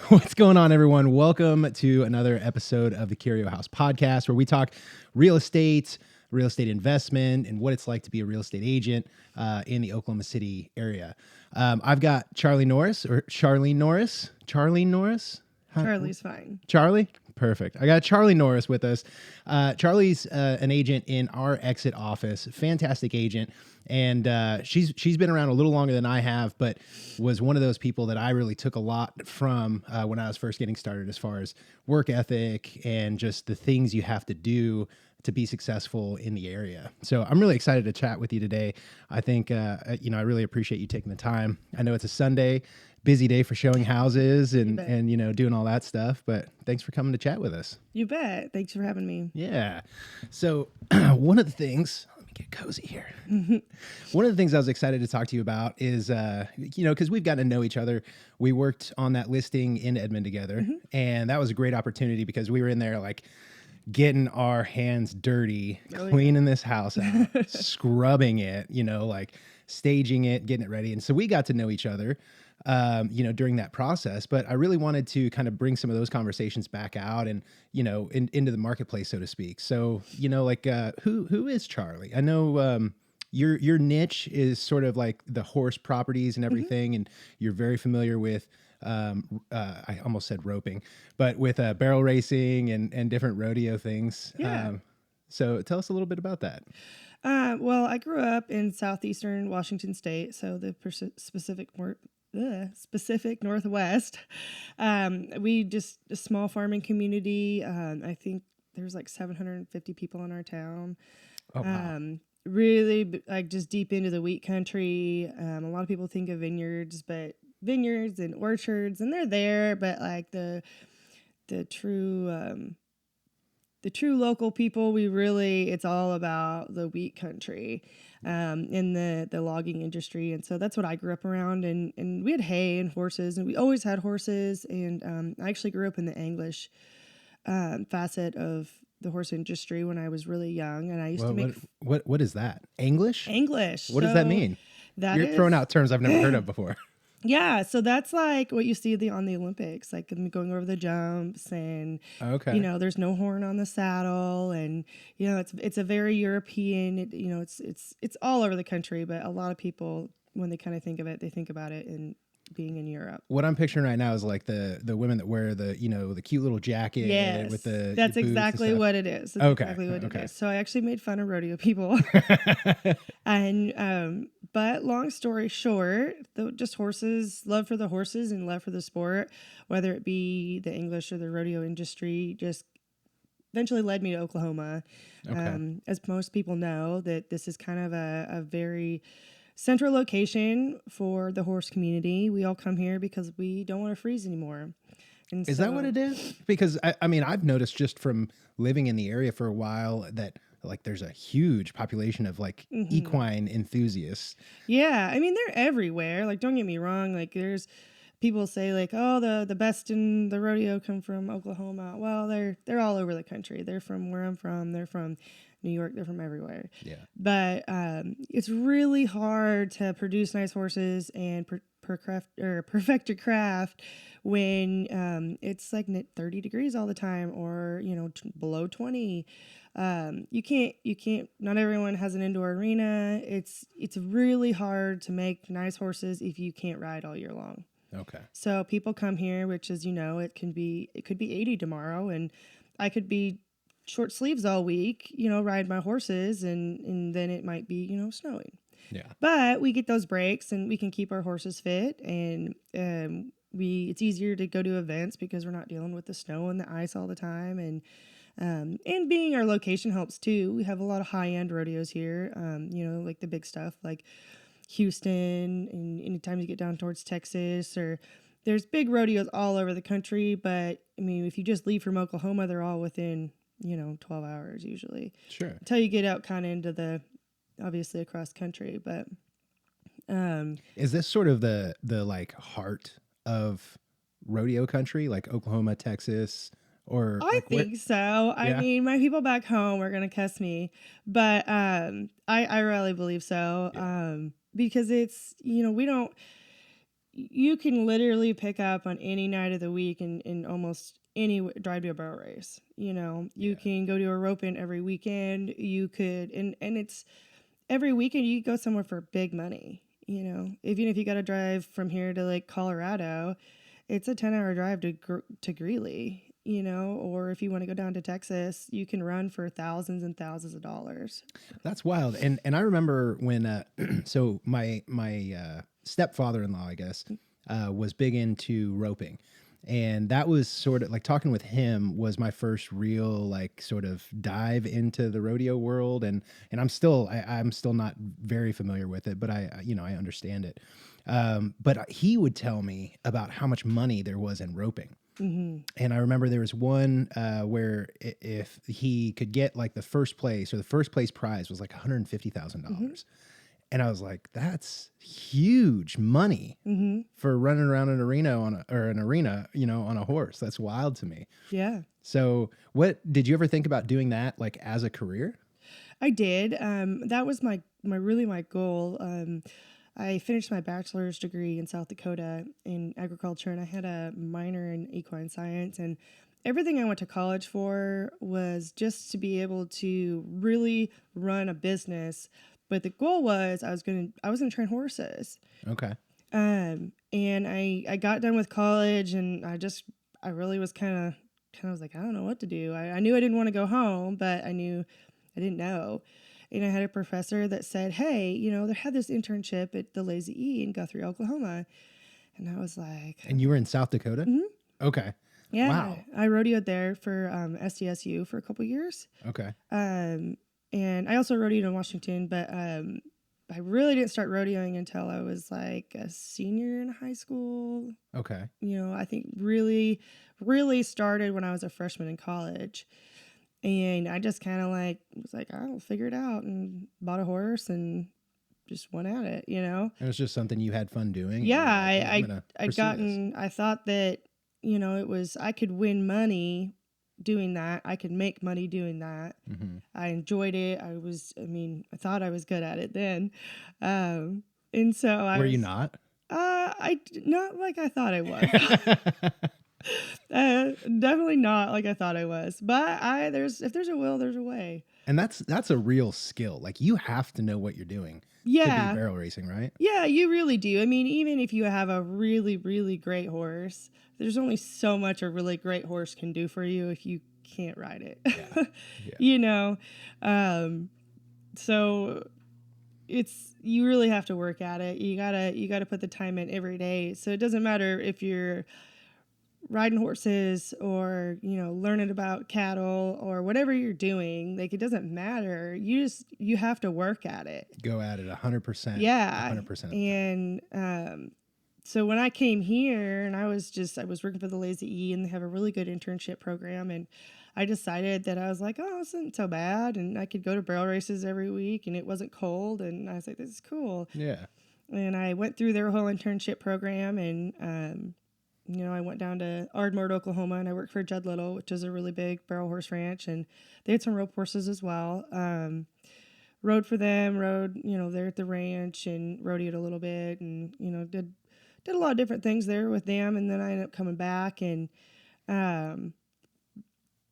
What's going on, everyone? Welcome to another episode of the KIRIO House podcast, where we talk real estate investment, and what it's like to be a real estate agent in the Oklahoma City area. I've got Charlene Norris. Charlie's fine. Charlie? Perfect. I got Charlie Norris with us. Charlie's an agent in our exit office, fantastic agent. And she's been around a little longer than I have, but was one of those people that I really took a lot from when I was first getting started, as far as work ethic and just the things you have to do to be successful in the area. So I'm really excited to chat with you today. I think, I really appreciate you taking the time. I know it's a Sunday, busy day for showing houses and doing all that stuff, but thanks for coming to chat with us. You bet. Thanks for having me. Yeah. So one of the things, let me get cozy here. One of the things I was excited to talk to you about is, because we've gotten to know each other. We worked on that listing in Edmond together, and that was a great opportunity because we were in there like getting our hands dirty, cleaning this house out, scrubbing it, like staging it, getting it ready. And so we got to know each other, during that process. But I really wanted to kind of bring some of those conversations back out and, into the marketplace, so to speak. So, who is Charlie? I know your niche is sort of like the horse properties and everything, and you're very familiar with I almost said roping, but with barrel racing and different rodeo things. Yeah. So tell us a little bit about that. Well, I grew up in southeastern Washington State, so the Pacific Northwest. We just a small farming community. I think there's like 750 people in our town. Oh, wow. Really like just deep into the wheat country. A lot of people think of vineyards and orchards, and they're there, but like the true local people, it's all about the wheat country, in the logging industry. And so that's what I grew up around, and we had hay and horses, and we always had horses. And I actually grew up in the English facet of the horse industry when I was really young, and I used to make what is that? English? English. What does that mean? You're throwing out terms I've never heard of before. Yeah, so that's like what you see on the Olympics, like them going over the jumps, and there's no horn on the saddle, and it's a very European. It's all over the country, but a lot of people, when they kind of think of it, they think about it in being in Europe. What I'm picturing right now is like the women that wear the the cute little jacket. Yes, with the that's exactly what it is. That's exactly what it is. So I actually made fun of rodeo people, and but long story short, just horses, love for the horses and love for the sport, whether it be the English or the rodeo industry, just eventually led me to Oklahoma. As most people know, that this is kind of a very central location for the horse community. We all come here because we don't want to freeze anymore. And is that what it is? Because I mean, I've noticed just from living in the area for a while that like there's a huge population of like equine enthusiasts. Yeah, I mean they're everywhere. Like, don't get me wrong. Like, there's people say like, oh, the best in the rodeo come from Oklahoma. Well, they're all over the country. They're from where I'm from. They're from New York. They're from everywhere. Yeah. But it's really hard to produce nice horses and perfect your craft when it's like 30 degrees all the time, or below 20. You can't. Not everyone has an indoor arena. It's really hard to make nice horses if you can't ride all year long. Okay. So people come here, which is it could be 80 tomorrow, and I could be short sleeves all week, ride my horses, and then it might be snowing. Yeah. But we get those breaks, and we can keep our horses fit, and it's easier to go to events because we're not dealing with the snow and the ice all the time, and being our location helps too. We have a lot of high-end rodeos here, like the big stuff like Houston, and anytime you get down towards Texas, or there's big rodeos all over the country. But I mean, if you just leave from Oklahoma, they're all within 12 hours usually. Sure. Until you get out kind of into obviously across country. But is this sort of the like heart of rodeo country, like Oklahoma, Texas? Or I think so. Yeah. I mean, my people back home are gonna cuss me, but I really believe so. Yeah. Because it's we don't. you can literally pick up on any night of the week and almost drive to a barrel race. You can go to a rope in every weekend. You could, and it's every weekend you could go somewhere for big money. Even if you got to drive from here to like Colorado, it's a 10-hour drive to Greeley. Or if you want to go down to Texas, you can run for thousands and thousands of dollars. That's wild. And I remember when so my stepfather-in-law, I guess, was big into roping. And that was sort of like talking with him was my first real like sort of dive into the rodeo world. And I'm still not very familiar with it, but I understand it. But he would tell me about how much money there was in roping. Mm-hmm. And I remember there was one where if he could get like the first place or the first place prize was like $150,000. Mm-hmm. And I was like, that's huge money for running around an arena on a horse. That's wild to me. Yeah. So what did you ever think about doing that like as a career? I did. That was my goal. I finished my bachelor's degree in South Dakota in agriculture, and I had a minor in equine science. And everything I went to college for was just to be able to really run a business. But the goal was I was gonna train horses. Okay. And I got done with college, and I really was kind of was like, I don't know what to do. I knew I didn't want to go home, but I knew I didn't know. And I had a professor that said, hey, they had this internship at the Lazy E in Guthrie, Oklahoma. And I was like... And you were in South Dakota? Mm-hmm. Okay. Yeah. Wow. I rodeoed there for SDSU for a couple years. Okay. And I also rodeoed in Washington, but I really didn't start rodeoing until I was like a senior in high school. Okay. I think really, really started when I was a freshman in college. And I just kind of was like, I'll figure it out, and bought a horse and just went at it, It was just something you had fun doing. Yeah, like, I thought that, I could win money doing that. I could make money doing that. Mm-hmm. I enjoyed it. I thought I was good at it then. And so Were you not? Not like I thought I was. Definitely not like I thought I was, but if there's a will, there's a way. And that's a real skill. Like you have to know what you're doing to be barrel racing, right? Yeah, you really do. I mean, even if you have a really, really great horse, there's only so much a really great horse can do for you if you can't ride it. Yeah. So you really have to work at it. You gotta put the time in every day. So it doesn't matter if you're riding horses or learning about cattle or whatever you're doing. Like, it doesn't matter. You have to work at it. Go at it 100%. Yeah, 100%. And so when I came here, and I was working for the Lazy E, and they have a really good internship program, and I decided that I was like, oh, this isn't so bad, and I could go to barrel races every week, and it wasn't cold, and I was like, this is cool. Yeah. And I went through their whole internship program, and I went down to Ardmore, Oklahoma, and I worked for Judd Little, which is a really big barrel horse ranch, and they had some rope horses as well. Rode for them, there at the ranch, and rodeoed a little bit, and did a lot of different things there with them, and then I ended up coming back, and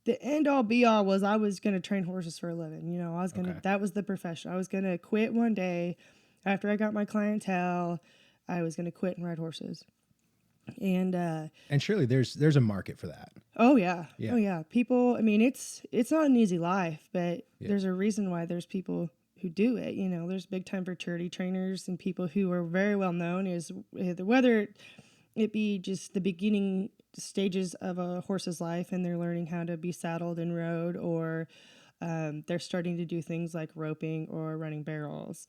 the end all be all was I was going to train horses for a living. I was going to, that was the profession. I was going to quit one day after I got my clientele. I was going to quit and ride horses. And surely there's a market for that. Oh yeah. Oh yeah. People, I mean, it's not an easy life, but there's a reason why there's people who do it. There's big time fraternity trainers and people who are very well known is whether it be just the beginning stages of a horse's life and they're learning how to be saddled and rode, or they're starting to do things like roping or running barrels.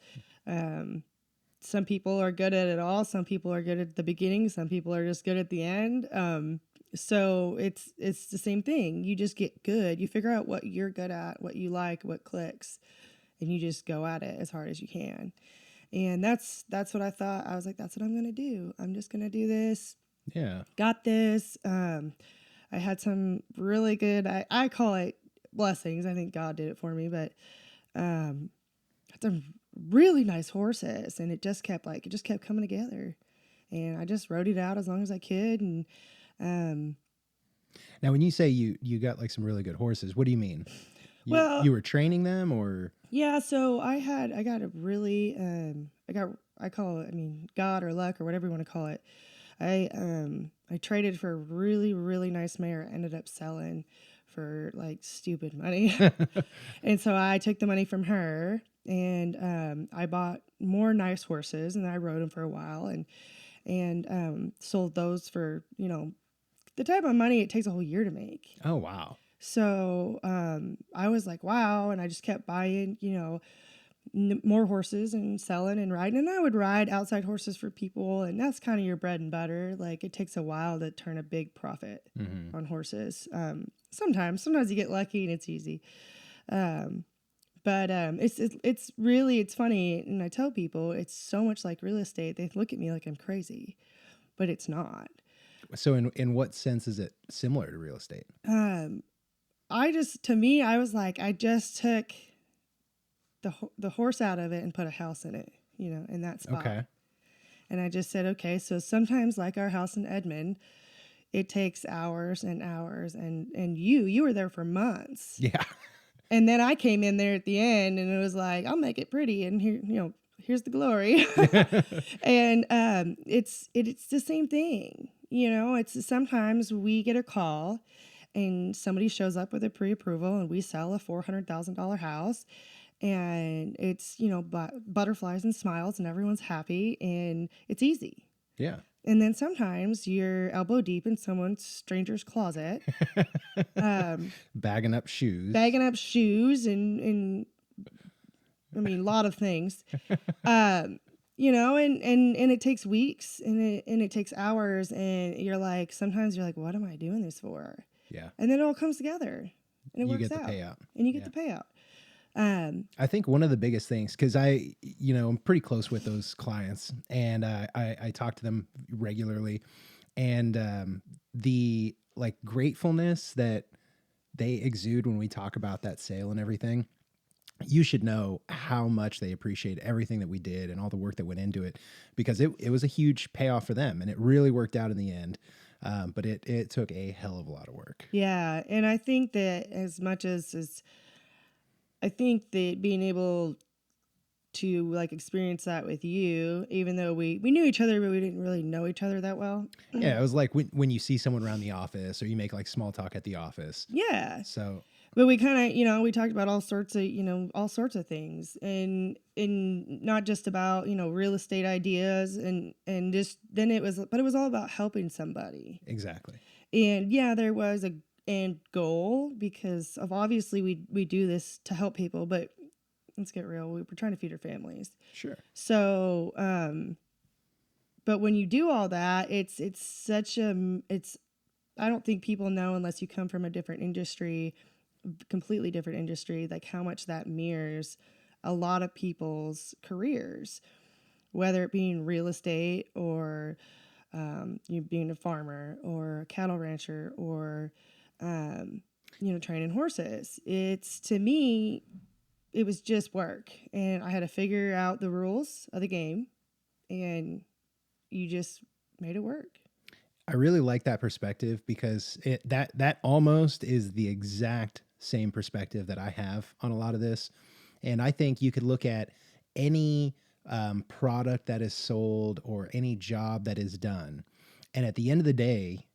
Some people are good at it all. Some people are good at the beginning. Some people are just good at the end. So it's the same thing. You just get good. You figure out what you're good at, what you like, what clicks, and you just go at it as hard as you can. And that's what I thought. I was like, that's what I'm going to do. I'm just going to do this. Yeah. Got this. I had some really good, I call it blessings. I think God did it for me, but had some really nice horses, and it just kept coming together. and I just rode it out as long as I could. And um, Now, when you say you got like some really good horses, what do you mean? well, You were training them, or yeah. So I got a really I call it, I mean, God or luck or whatever you want to call it. I traded for a really, really nice mare. I ended up selling for like stupid money. And so I took the money from her, and I bought more nice horses, and I rode them for a while, and sold those for, you know, the type of money it takes a whole year to make. oh wow, So I was like, wow. And I just kept buying, you know, more horses and selling and riding. And I would ride outside horses for people. And that's kind of your bread and butter. Like, it takes a while to turn a big profit on horses. Sometimes you get lucky and it's easy. But it's really, it's funny. And I tell people it's so much like real estate. They look at me like I'm crazy, but it's not. so in what sense is it similar to real estate? To me, I was like, I just took the horse out of it and put a house in it, you know, in that spot. Okay. And I just said, okay, so sometimes, like our house in Edmond, it takes hours and hours, and you were there for months. Yeah. And then I came in there at the end, and it was like, I'll make it pretty, and here, you know, here's the glory. And it's the same thing, you know. It's sometimes we get a call, and somebody shows up with a pre-approval, and we sell a $400,000 house, and it's, you know, butterflies and smiles, and everyone's happy, and it's easy. Yeah. And then sometimes you're elbow deep in someone's stranger's closet, Bagging up shoes. and I mean, a lot of things, you know, and it takes weeks, and it takes hours, and sometimes you're like, what am I doing this for? Yeah. And then it all comes together, and it You works get the out, payout. and you get the payout. I think one of the biggest things, because I'm pretty close with those clients, and I talk to them regularly, and the like gratefulness that they exude when we talk about that sale and everything, you should know how much they appreciate everything that we did and all the work that went into it, because it was a huge payoff for them, and it really worked out in the end. But it took a hell of a lot of work. Yeah, and I think that as much as I think that being able to like experience that with you, even though we knew each other, but we didn't really know each other that well. Yeah, it was like when you see someone around the office, or you make like small talk at the office. Yeah. So, But we kind of, you know, we talked about all sorts of things, and not just about, you know, real estate ideas, and just then it was all about helping somebody. exactly. And yeah, there was a end goal, because of obviously we do this to help people, but let's get real, we're trying to feed our families. Sure. So, but when you do all that, it's I don't think people know, unless you come from a different industry, completely different industry, like how much that mirrors a lot of people's careers, whether it being real estate, or you being a farmer, or a cattle rancher, or you know, training horses. It's, to me, it was just work, and I had to figure out the rules of the game, and you just made it work. I really like that perspective, because that almost is the exact same perspective that I have on a lot of this. And I think you could look at any product that is sold, or any job that is done, and at the end of the day,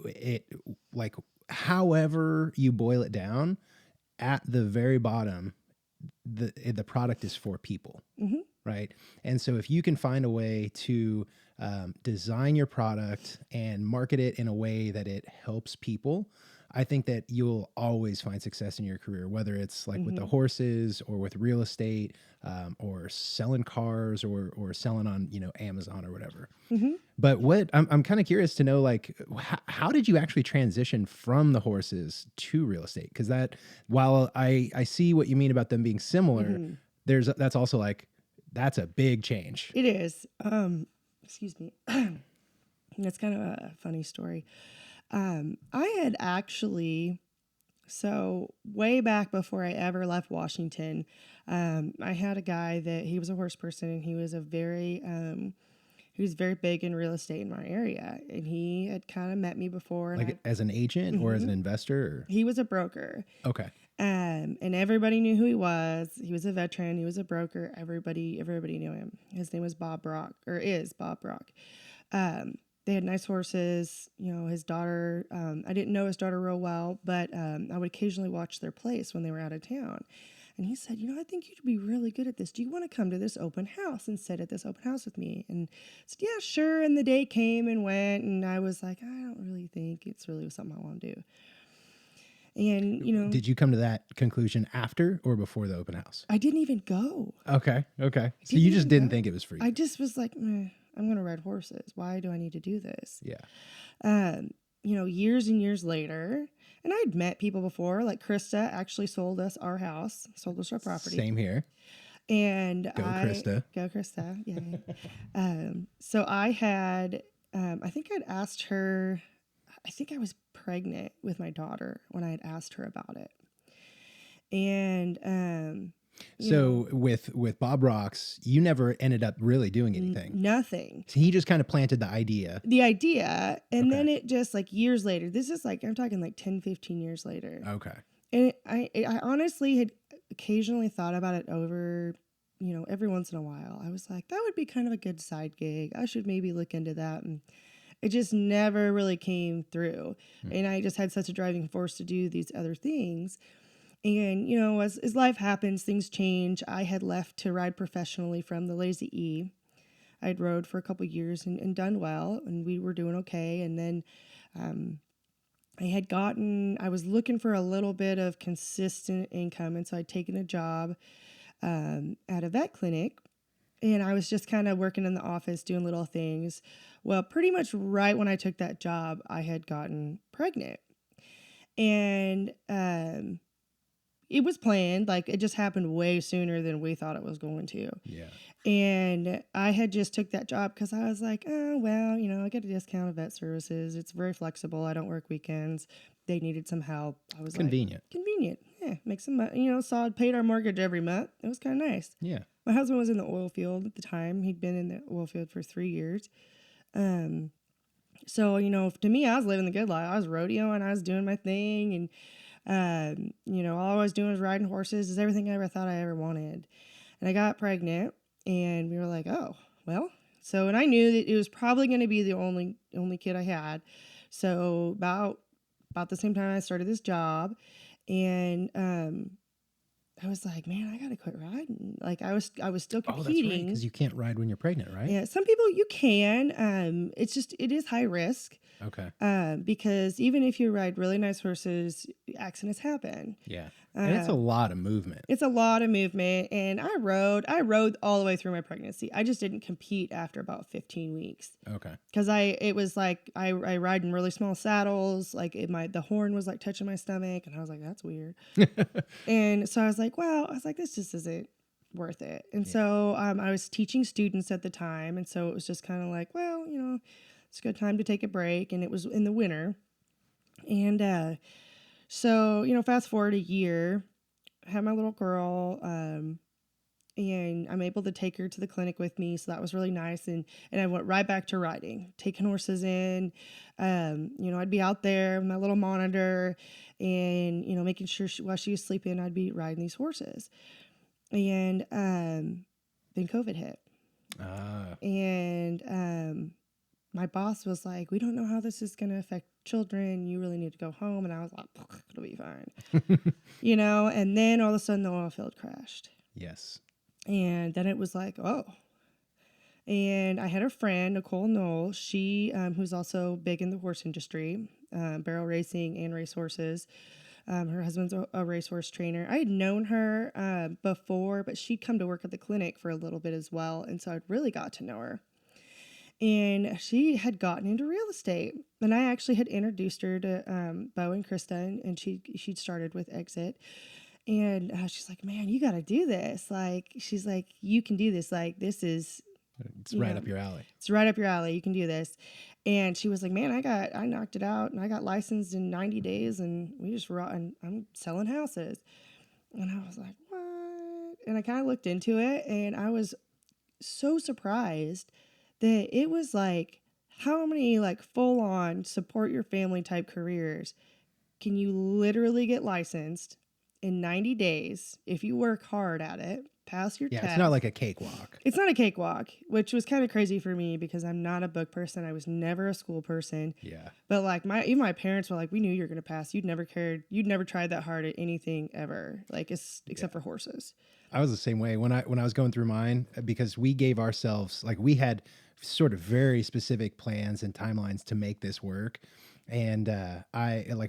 it, like, however you boil it down, at the very bottom, the product is for people. Mm-hmm. Right. And so if you can find a way to design your product and market it in a way that it helps people, I think that you'll always find success in your career, whether it's like with the horses, or with real estate, or selling cars, or selling on, you know, Amazon or whatever. But what I'm kind of curious to know, like, how did you actually transition from the horses to real estate? Because that, while I see what you mean about them being similar, that's also like, that's a big change. It is. Excuse me. That's kind of a funny story. I had actually, so way back before I ever left Washington, I had a guy that he was a horse person, and he was a very He was very big in real estate in my area, and he had kind of met me before. And Like as an agent or as an investor? Or? he was a broker. Okay. And everybody knew who he was. He was a veteran. He was a broker. Everybody knew him. His name was Bob Brock, or is Bob Brock. They had nice horses. You know, his daughter, I didn't know his daughter real well, but I would occasionally watch their place when they were out of town. And he said, I think you'd be really good at this. Do you want to come to this open house and sit at this open house with me? And I said, yeah, sure. And the day came and went. And I was like, I don't really think it's really something I want to do. And, did you come to that conclusion after or before the open house? I didn't even go. Okay. So you just didn't think it was for you. I just was like, I'm going to ride horses. Why do I need to do this? Yeah. Years and years later, and I'd met people before, like Krista actually sold us our house, sold us our property. Same here. And Go Krista. Yeah. So I had, I think I'd asked her, I think I was pregnant with my daughter when I had asked her about it. And, so with Bob Rocks, you never ended up really doing anything. Nothing. So he just kind of planted the idea. And then it just like years later, this is like, I'm talking like 10, 15 years later. Okay. And I honestly had occasionally thought about it over, every once in a while. I was like, that would be kind of a good side gig. I should maybe look into that. And it just never really came through. And I just had such a driving force to do these other things. And, as life happens, things change. I had left to ride professionally from the Lazy E. I'd rode for a couple of years and done well, and we were doing okay. And then I was looking for a little bit of consistent income. And so I'd taken a job at a vet clinic. And I was just kind of working in the office, doing little things. Well, pretty much right when I took that job, I had gotten pregnant. And it was planned. Like, it just happened way sooner than we thought it was going to. Yeah. And I had just took that job because I was like, oh, well, I get a discount of vet services. It's very flexible. I don't work weekends. They needed some help. I was convenient. Yeah, make some money. So I paid our mortgage every month. It was kind of nice. Yeah. My husband was in the oil field at the time. He'd been in the oil field for 3 years. So, to me, I was living the good life. I was rodeoing. I was doing my thing. And, all I was doing was riding horses. Is everything I ever thought I ever wanted. And I got pregnant. And we were like, oh, well. So, and I knew that it was probably going to be the only kid I had. So about the same time I started this job. And I was like, man, I got to quit riding. Like I was still competing. Oh, that's right, because you can't ride when you're pregnant, right? Yeah, some people you can. It is high risk. Okay. Because even if you ride really nice horses, accidents happen. Yeah. And it's a lot of movement. It's a lot of movement. And I rode all the way through my pregnancy. I just didn't compete after about 15 weeks. Okay. Because I ride in really small saddles. Like the horn was like touching my stomach. And I was like, that's weird. And so I was like, this just isn't worth it. And so I was teaching students at the time. And so it was just kind of like, well, it's a good time to take a break. And it was in the winter. And so, fast forward a year, I had my little girl, and I'm able to take her to the clinic with me. So that was really nice. And I went right back to riding, taking horses in. I'd be out there with my little monitor and, making sure while she was sleeping, I'd be riding these horses. And then COVID hit. And my boss was like, we don't know how this is going to affect children. You really need to go home. And I was like, it'll be fine. And then all of a sudden the oil field crashed. Yes. And then it was like, oh. And I had a friend, Nicole Knoll. She, who's also big in the horse industry, barrel racing and race horses. Her husband's a racehorse trainer. I had known her before, but she'd come to work at the clinic for a little bit as well. And so I'd really got to know her. And she had gotten into real estate. And I actually had introduced her to Bo and Krista, and she'd started with Exit. And she's like, man, you got to do this. Like, she's like, you can do this. Like, this is... It's right up your alley. It's right up your alley. You can do this. And she was like, man, I knocked it out, and I got licensed in 90 days, and I'm selling houses. And I was like, what? And I kind of looked into it, and I was so surprised that it was like, how many like full on support your family type careers can you literally get licensed in 90 days if you work hard at it, pass your Yeah, test? it's not like a cakewalk. It's not a cakewalk, which was kind of crazy for me because I'm not a book person. I was never a school person. Yeah. But like even my parents were like, we knew you were gonna pass. You'd never tried that hard at anything ever, like except for horses. I was the same way when I was going through mine, because we gave ourselves, like, we had sort of very specific plans and timelines to make this work. And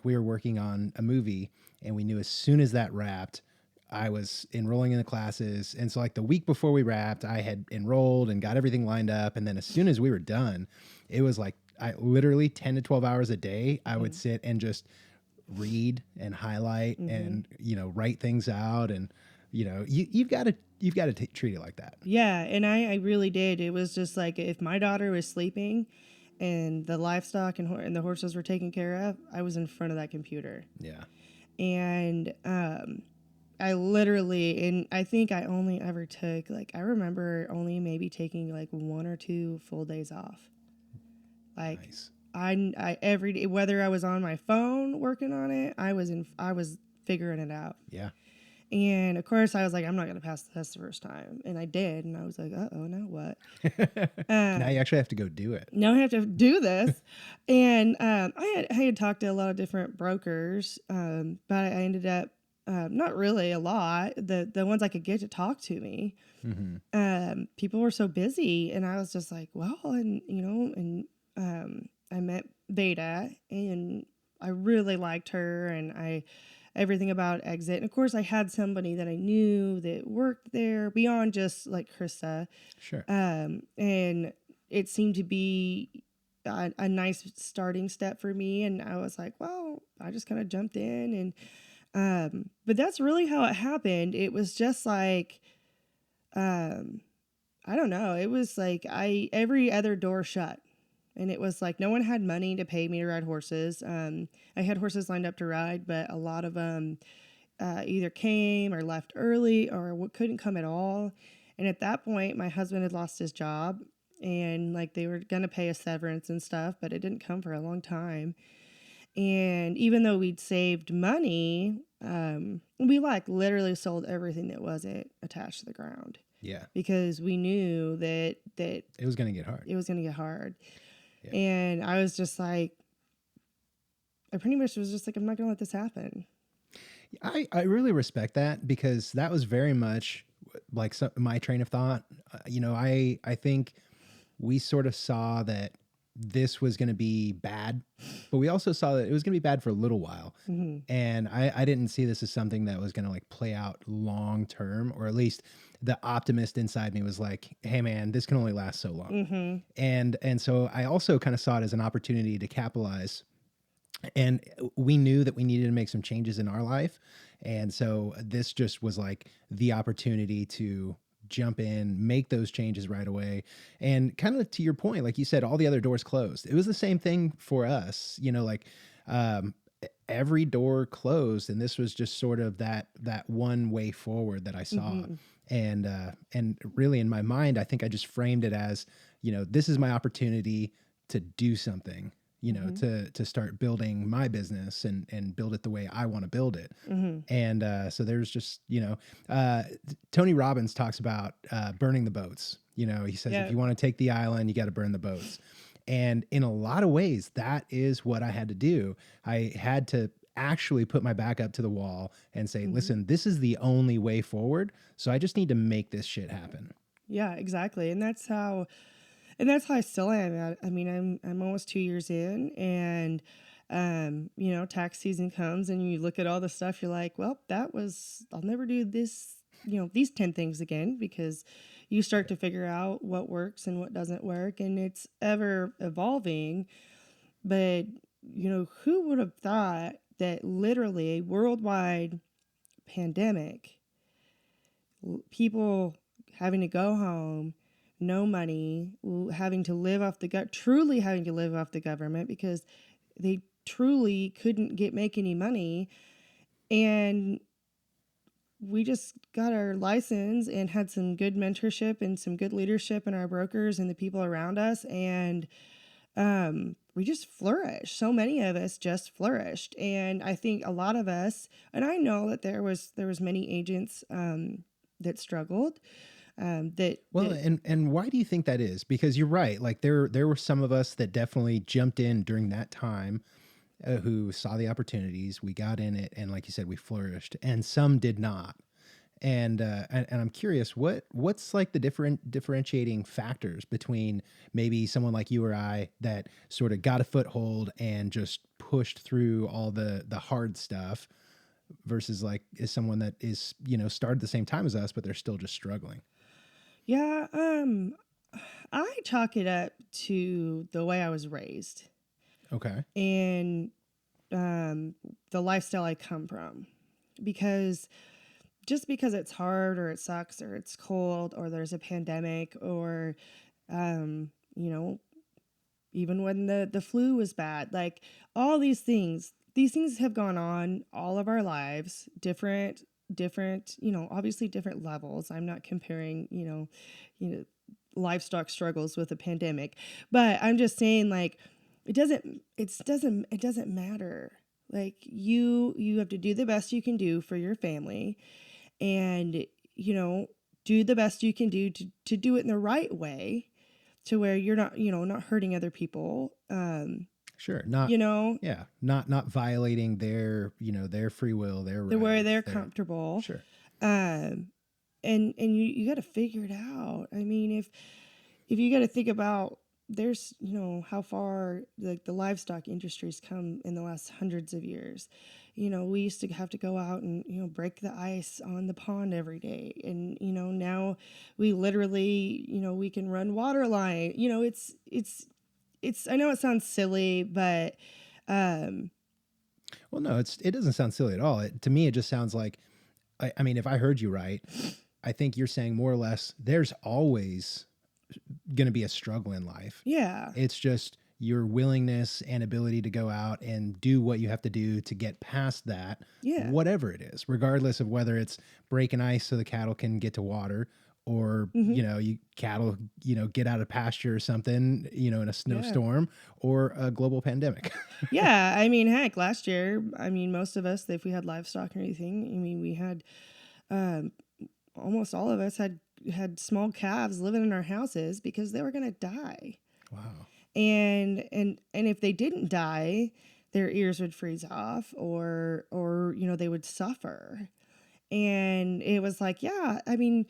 we were working on a movie, and we knew as soon as that wrapped, I was enrolling in the classes. And so like the week before we wrapped, I had enrolled and got everything lined up. And then as soon as we were done, it was like I literally 10 to 12 hours a day, I would sit and just read and highlight and, write things out. And, you've got to treat it like that. Yeah, and I really did. It was just like if my daughter was sleeping and the livestock and the horses were taken care of, I was in front of that computer. Yeah. And I literally, and I think I only ever took, like, I remember only maybe taking like 1 or 2 full days off. Like, Nice. I every day, whether I was on my phone working on it, I was figuring it out. Yeah. And of course, I was like, I'm not going to pass the test the first time. And I did. And I was like, uh-oh, now what? Now you actually have to go do it. Now I have to do this. And I had talked to a lot of different brokers, but I ended up, not really a lot. The ones I could get to talk to me, people were so busy. And I was just like, well, and, I met Veda, and I really liked her, and everything about Exit. And of course, I had somebody that I knew that worked there beyond just like Krista. Sure. And it seemed to be a nice starting step for me. And I was like, well, I just kind of jumped in. And but that's really how it happened. It was just like, I don't know. It was like every other door shut. And it was like no one had money to pay me to ride horses. I had horses lined up to ride, but a lot of them either came or left early or couldn't come at all. And at that point, my husband had lost his job, and like they were going to pay a severance and stuff, but it didn't come for a long time. And even though we'd saved money, we like literally sold everything that wasn't attached to the ground. Yeah. Because we knew that it was going to get hard. It was going to get hard. Yeah. And I was just like, I pretty much was just like, I'm not going to let this happen. I really respect that, because that was very much like my train of thought. I think we sort of saw that this was going to be bad, but we also saw that it was going to be bad for a little while. And I didn't see this as something that was going to like play out long term, or at least the optimist inside me was like, hey man, this can only last so long. And so I also kind of saw it as an opportunity to capitalize. And we knew that we needed to make some changes in our life. And so this just was like the opportunity to jump in, make those changes right away. And kind of to your point, like you said, all the other doors closed. It was the same thing for us, every door closed, and this was just sort of that one way forward that I saw. And really in my mind, I think I just framed it as, this is my opportunity to do something, to start building my business and build it the way I want to build it. And so there's just, Tony Robbins talks about burning the boats. He says, if you want to take the island, you got to burn the boats. And in a lot of ways, that is what I had to do. I had to actually put my back up to the wall and say, listen, this is the only way forward. So I just need to make this shit happen. Yeah, exactly. And that's how I still am. I mean, I'm almost 2 years in, and tax season comes and you look at all the stuff, you're like, well, I'll never do this, these 10 things again, because you start to figure out what works and what doesn't work, and it's ever evolving. But, who would have thought that literally a worldwide pandemic, people having to go home, no money, having to live off truly having to live off the government because they truly couldn't make any money. And we just got our license and had some good mentorship and some good leadership in our brokers and the people around us. And we just flourished. So many of us just flourished. And I think a lot of us, and I know that there was many agents that struggled. Well, That and why do you think that is? Because you're right. Like there were some of us that definitely jumped in during that time, who saw the opportunities. We got in it, and like you said, we flourished, and some did not. And I'm curious, what's like the differentiating factors between maybe someone like you or I that sort of got a foothold and just pushed through all the hard stuff versus like is someone that is, started the same time as us, but they're still just struggling. Yeah, I chalk it up to the way I was raised Okay. and the lifestyle I come from. Because just because it's hard or it sucks or it's cold or there's a pandemic or, you know, even when the flu was bad, like all these things have gone on all of our lives, different, obviously different levels. I'm not comparing, livestock struggles with a pandemic, but I'm just saying like it doesn't matter. Like you have to do the best you can do for your family and do the best you can do to do it in the right way to where you're not not hurting other people. Sure. Not, you know yeah, not violating their, their free will, their the where rights, they're their, comfortable. sure. um and you got to figure it out. I mean, if you got to think about there's how far the livestock industry's come in the last hundreds of years. We used to have to go out and break the ice on the pond every day, and now we literally we can run water line. It's I know it sounds silly, but um Well, no, it doesn't sound silly at all. To me, it just sounds like, I mean, if I heard you right, I think you're saying more or less there's always going to be a struggle in life. yeah, It's just your willingness and ability to go out and do what you have to do to get past that, yeah. whatever it is, regardless of whether it's breaking ice so the cattle can get to water or, Hmm. you cattle, get out of pasture or something, in a Yeah. snowstorm or a global pandemic. Yeah, I mean, heck, last year, I mean, most of us, if we had livestock or anything, I mean, we had um, almost all of us had small calves living in our houses because they were gonna die, Wow. and if they didn't die, their ears would freeze off, or they would suffer, and it was like, yeah, I mean,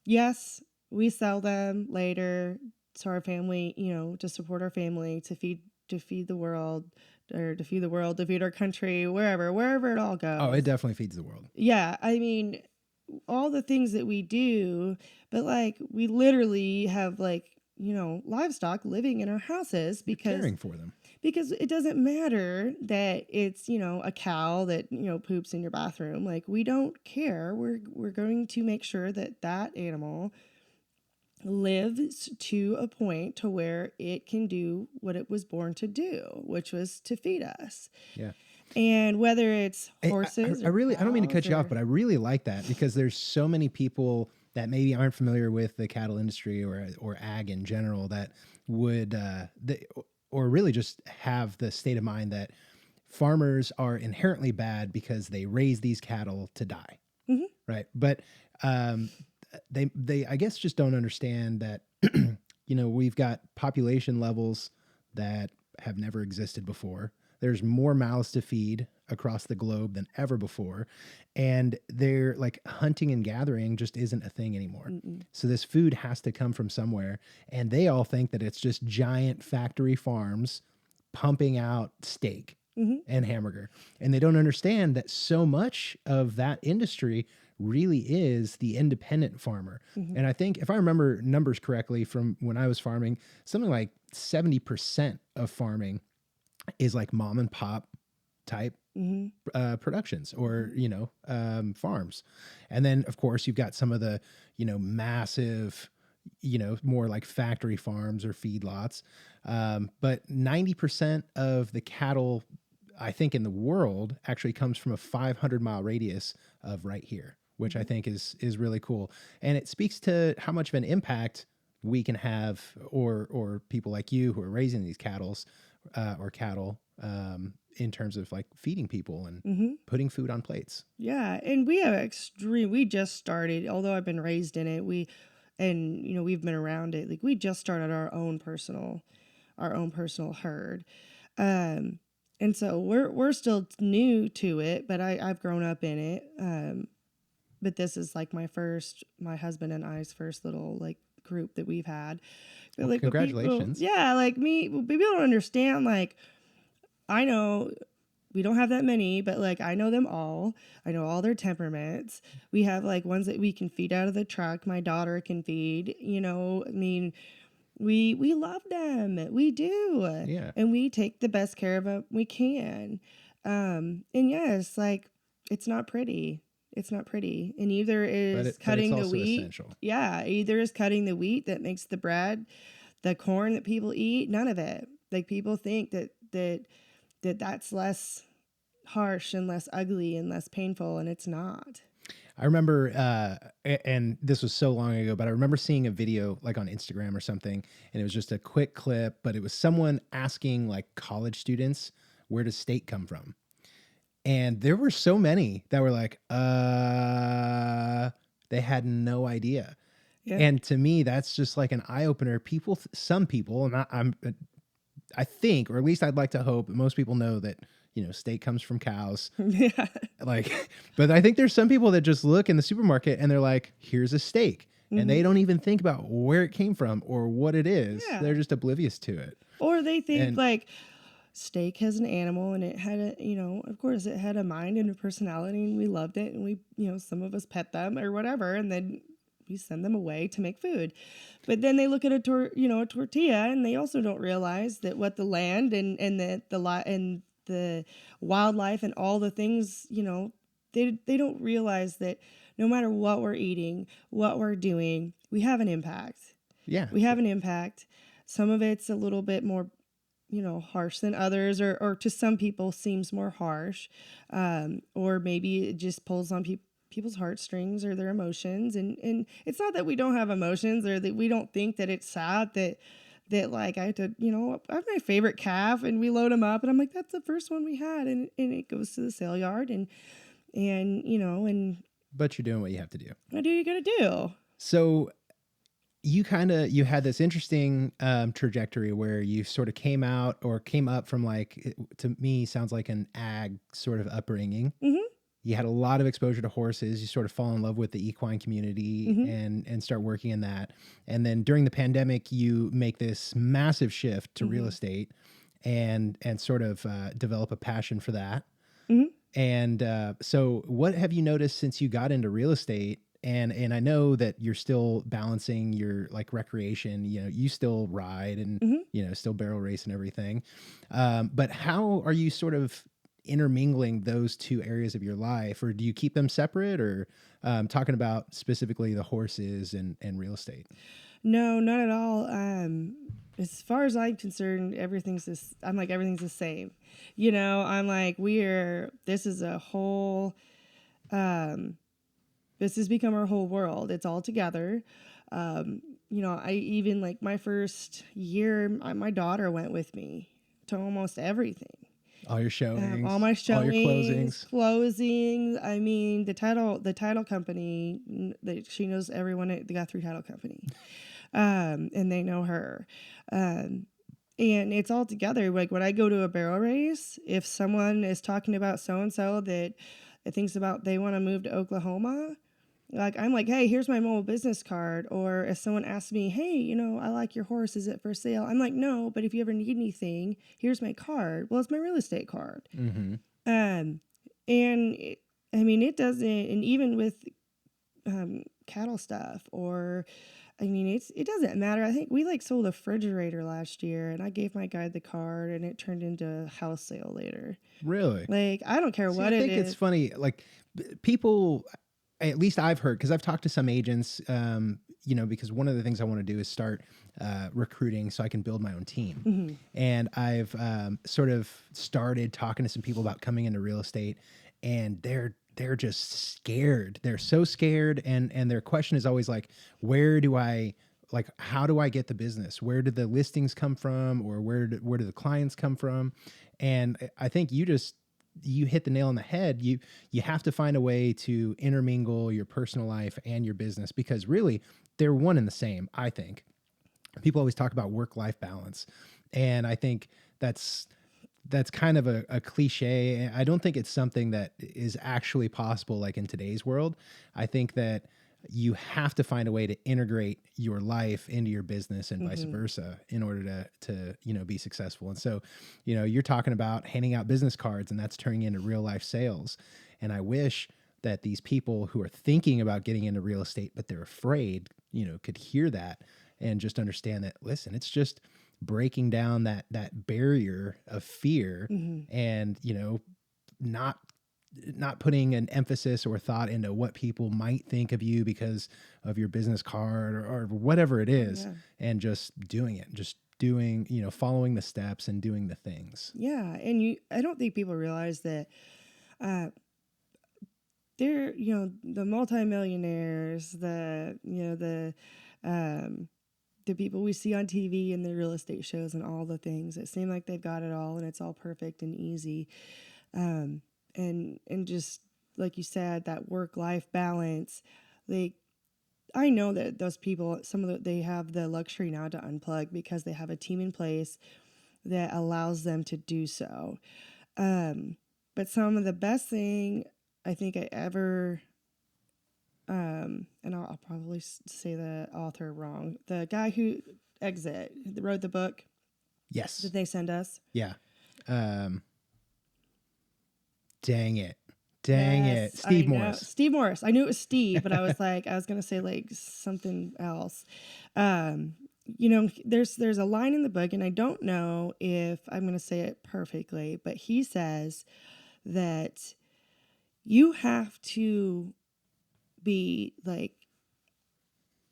yes, we sell them later to our family, to support our family, to feed the world, or to feed our country, wherever it all Oh, it goes. definitely feeds the world. Yeah, I mean, all the things that we do, but like we literally have like, livestock living in our houses You're because caring for them. because it doesn't matter that it's, a cow that, poops in your bathroom. Like we don't care. We're going to make sure that that animal lives to a point to where it can do what it was born to do, which was to feed us. Yeah. And whether it's horses I or really, I don't mean to cows cut you off, or but I really like that because there's so many people that maybe aren't familiar with the cattle industry or ag in general that would, or really just have the state of mind that farmers are inherently bad because they raise these cattle to die. Mhm. Right. But, um, they, I guess, just don't understand that, we've got population levels that have never existed before. There's more mouths to feed across the globe than ever before. And they're like hunting and gathering just isn't a thing anymore. Mm-mm. So this food has to come from somewhere. And they all think that it's just giant factory farms pumping out steak Mhm. and hamburger. And they don't understand that so much of that industry really is the independent farmer. Mhm. And I think if I remember numbers correctly from when I was farming, something like 70% of farming is like mom and pop type Mhm. productions or Mhm. farms. And then of course you've got some of the massive, more like factory farms or feedlots. But 90% of the cattle I think in the world actually comes from a 500-mile radius of right here which I think is really cool. And it speaks to how much of an impact we can have, or people like you who are raising these or cattle, in terms of like feeding people and putting food on plates. Yeah, and we have we just started, although I've been raised in it, we've been around it. Like we just started our own personal herd. And so we're still new to it, but I've grown up in it. But this is like my husband and I's first little like group that we've had. But Well, like what congratulations. like people don't understand, like I know we don't have that many, but like I know them all. I know all their temperaments. We have like ones that we can feed out of the truck. My daughter can feed, I mean, we love them. We do. Yeah. And we take the best care of them we can. And yes, like it's not pretty. It's not pretty. And either But is it's cutting the also wheat. essential. Yeah, either is cutting the wheat that makes the bread, the corn that people eat, none of it. Like people think that's less harsh and less ugly and less painful, and it's not. I remember, and this was so long ago, but I remember seeing a video like on Instagram or something, and it was just a quick clip, but it was someone asking like college students, where does steak come from? And there were so many that were like, they had no idea. Yeah. And to me, that's just like an eye opener. Some people, and I think, or at least I'd like to hope, most people know that, steak comes from cows. Yeah. Like, but I think there's some people that just look in the supermarket and they're like, here's a steak. And they don't even think about where it came from or what it is. Yeah. They're just oblivious to it. Or they think like steak has an animal and it had of course it had a mind and a personality and we loved it and we, some of us pet them or whatever. And then we send them away to make food. But then they look at a tortilla and they also don't realize that what the land and the wildlife and all the things, they don't realize that no matter what we're eating, what we're doing, we have an impact. Yeah. We have an impact. Some of it's a little bit more, harsh than others, or to some people seems more harsh. Or maybe it just pulls on people's heartstrings or their emotions. And it's not that we don't have emotions or that we don't think that it's sad that like I have to, I have my favorite calf and we load them up and I'm like, that's the first one we had. And it goes to the sale yard and But you're doing what you have to do. what do you got to do? So you had this interesting trajectory where you sort of came up from like, to me, sounds like an ag sort of upbringing. Mm-hmm. You had a lot of exposure to horses. You sort of fall in love with the equine community and start working in that. And then during the pandemic, you make this massive shift to real estate and sort of develop a passion for that. Mm-hmm. And so what have you noticed since you got into real estate? And I know that you're still balancing your like recreation, you still ride and, still barrel race and everything. But how are you sort of intermingling those two areas of your life, or do you keep them separate, or talking about specifically the horses and real estate? No, not at all. As far as I'm concerned, everything's the same. I'm like, this is a whole, this has become our whole world. It's all together. I even like my first year, my daughter went with me to almost everything. All your showings, all my showings, all your closings. I mean, the title company, she knows everyone at the Guthrie Title Company, and they know her. And it's all together. Like when I go to a barrel race, if someone is talking about so-and-so that thinks about they want to move to Oklahoma, like I'm like, hey, here's my mobile business card. Or if someone asks me, hey, I like your horse, is it for sale? I'm like, no, but if you ever need anything, here's my card. Well, it's my real estate card. Mm-hmm. And it doesn't, and even with cattle stuff, or it doesn't matter. I think we like sold a refrigerator last year and I gave my guy the card and it turned into a house sale later. Really? Like, I don't care what it is. I think it's funny. Like people, at least I've heard, because I've talked to some agents, because one of the things I want to do is start recruiting so I can build my own team. Mm-hmm. And I've sort of started talking to some people about coming into real estate, and they're just scared. They're so scared, and their question is always like, how do I get the business? Where did the listings come from, or where do the clients come from? And I think you hit the nail on the head. You have to find a way to intermingle your personal life and your business, because really they're one and the same. I think people always talk about work-life balance, and I think that's kind of a cliche. I don't think it's something that is actually possible like in today's world. I think that you have to find a way to integrate your life into your business and vice versa in order to be successful. And so, you're talking about handing out business cards, and that's turning into real life sales. And I wish that these people who are thinking about getting into real estate, but they're afraid, could hear that and just understand that, listen, it's just breaking down that barrier of fear, and, not putting an emphasis or thought into what people might think of you because of your business card or whatever it is, and just doing it, following the steps and doing the things. Yeah. And I don't think people realize that they're, the multimillionaires, the people we see on TV and the real estate shows and all the things that seem like they've got it all and it's all perfect and easy. And just like you said, that work-life balance, I know that those people, they have the luxury now to unplug because they have a team in place that allows them to do so. But some of the best thing I think I ever, and I'll probably say the author wrong, the guy who wrote the book. Yes. That they send us. Yeah. Dang it. Steve Morris. Steve Morris. I knew it was Steve, but I was going to say like something else. There's a line in the book, and I don't know if I'm going to say it perfectly, but he says that you have to be like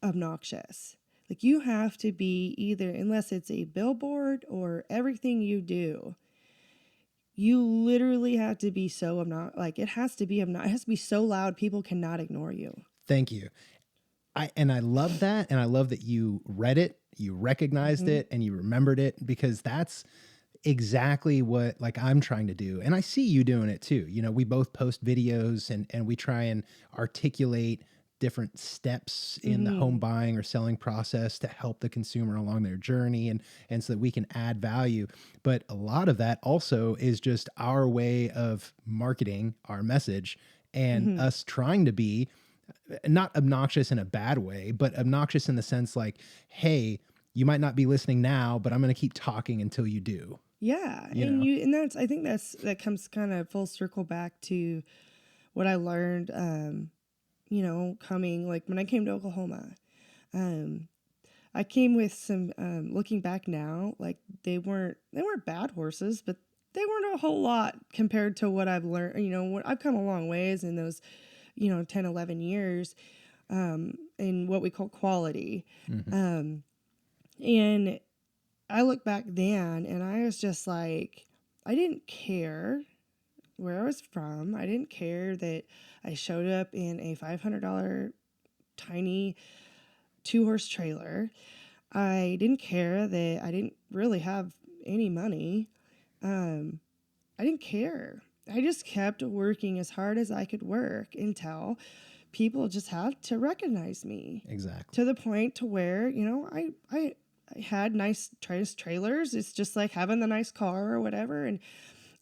obnoxious. Like you have to be either, unless it's a billboard or everything you do, you literally have to be so obnoxious. Like it has to be so loud people cannot ignore you. Thank you. I love that. And I love that you read it, you recognized it, and you remembered it, because that's exactly what like I'm trying to do. And I see you doing it too. We both post videos and we try and articulate different steps in the home buying or selling process to help the consumer along their journey, and so that we can add value. But a lot of that also is just our way of marketing our message, and us trying to be not obnoxious in a bad way, but obnoxious in the sense like, hey, you might not be listening now, but I'm going to keep talking until you do. Yeah. I think that comes kind of full circle back to what I learned, coming, like when I came to Oklahoma, I came with some, looking back now, like they weren't bad horses, but they weren't a whole lot compared to what I've learned. What I've come a long ways in those, 10, 11 years, in what we call quality. And I look back then and I was just like, I didn't care where I was from. I didn't care that I showed up in a $500 tiny 2-horse trailer. I didn't care that I didn't really have any money. I didn't care. I just kept working as hard as I could work until people just had to recognize me. Exactly. To the point to where, I had nice trailers. It's just like having the nice car or whatever.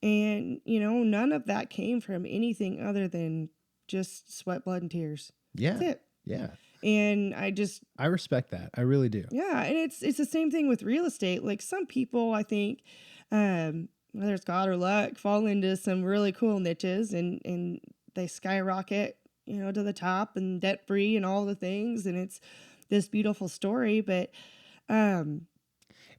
And none of that came from anything other than just sweat, blood, and tears. Yeah. That's it. Yeah. And I respect that. I really do. Yeah. And it's the same thing with real estate. Like some people, I think, whether it's God or luck, fall into some really cool niches and they skyrocket, to the top and debt free and all the things. And it's this beautiful story. But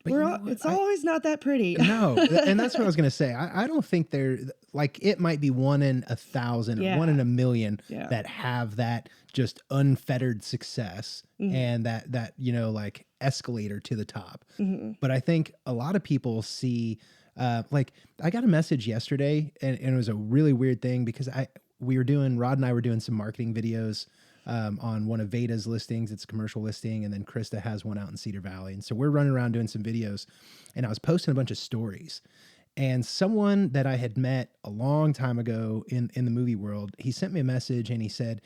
But you know what? It's always not that pretty. No, and that's what I was gonna say. I don't think they're like, it might be 1 in 1,000 or 1 in a million that have that just unfettered success and that like escalator to the top. But I think a lot of people see like, I got a message yesterday, and it was a really weird thing because Rod and I were doing some marketing videos on one of Veda's listings. It's a commercial listing. And then Krista has one out in Cedar Valley. And so we're running around doing some videos, and I was posting a bunch of stories, and someone that I had met a long time ago in the movie world, he sent me a message, and he said,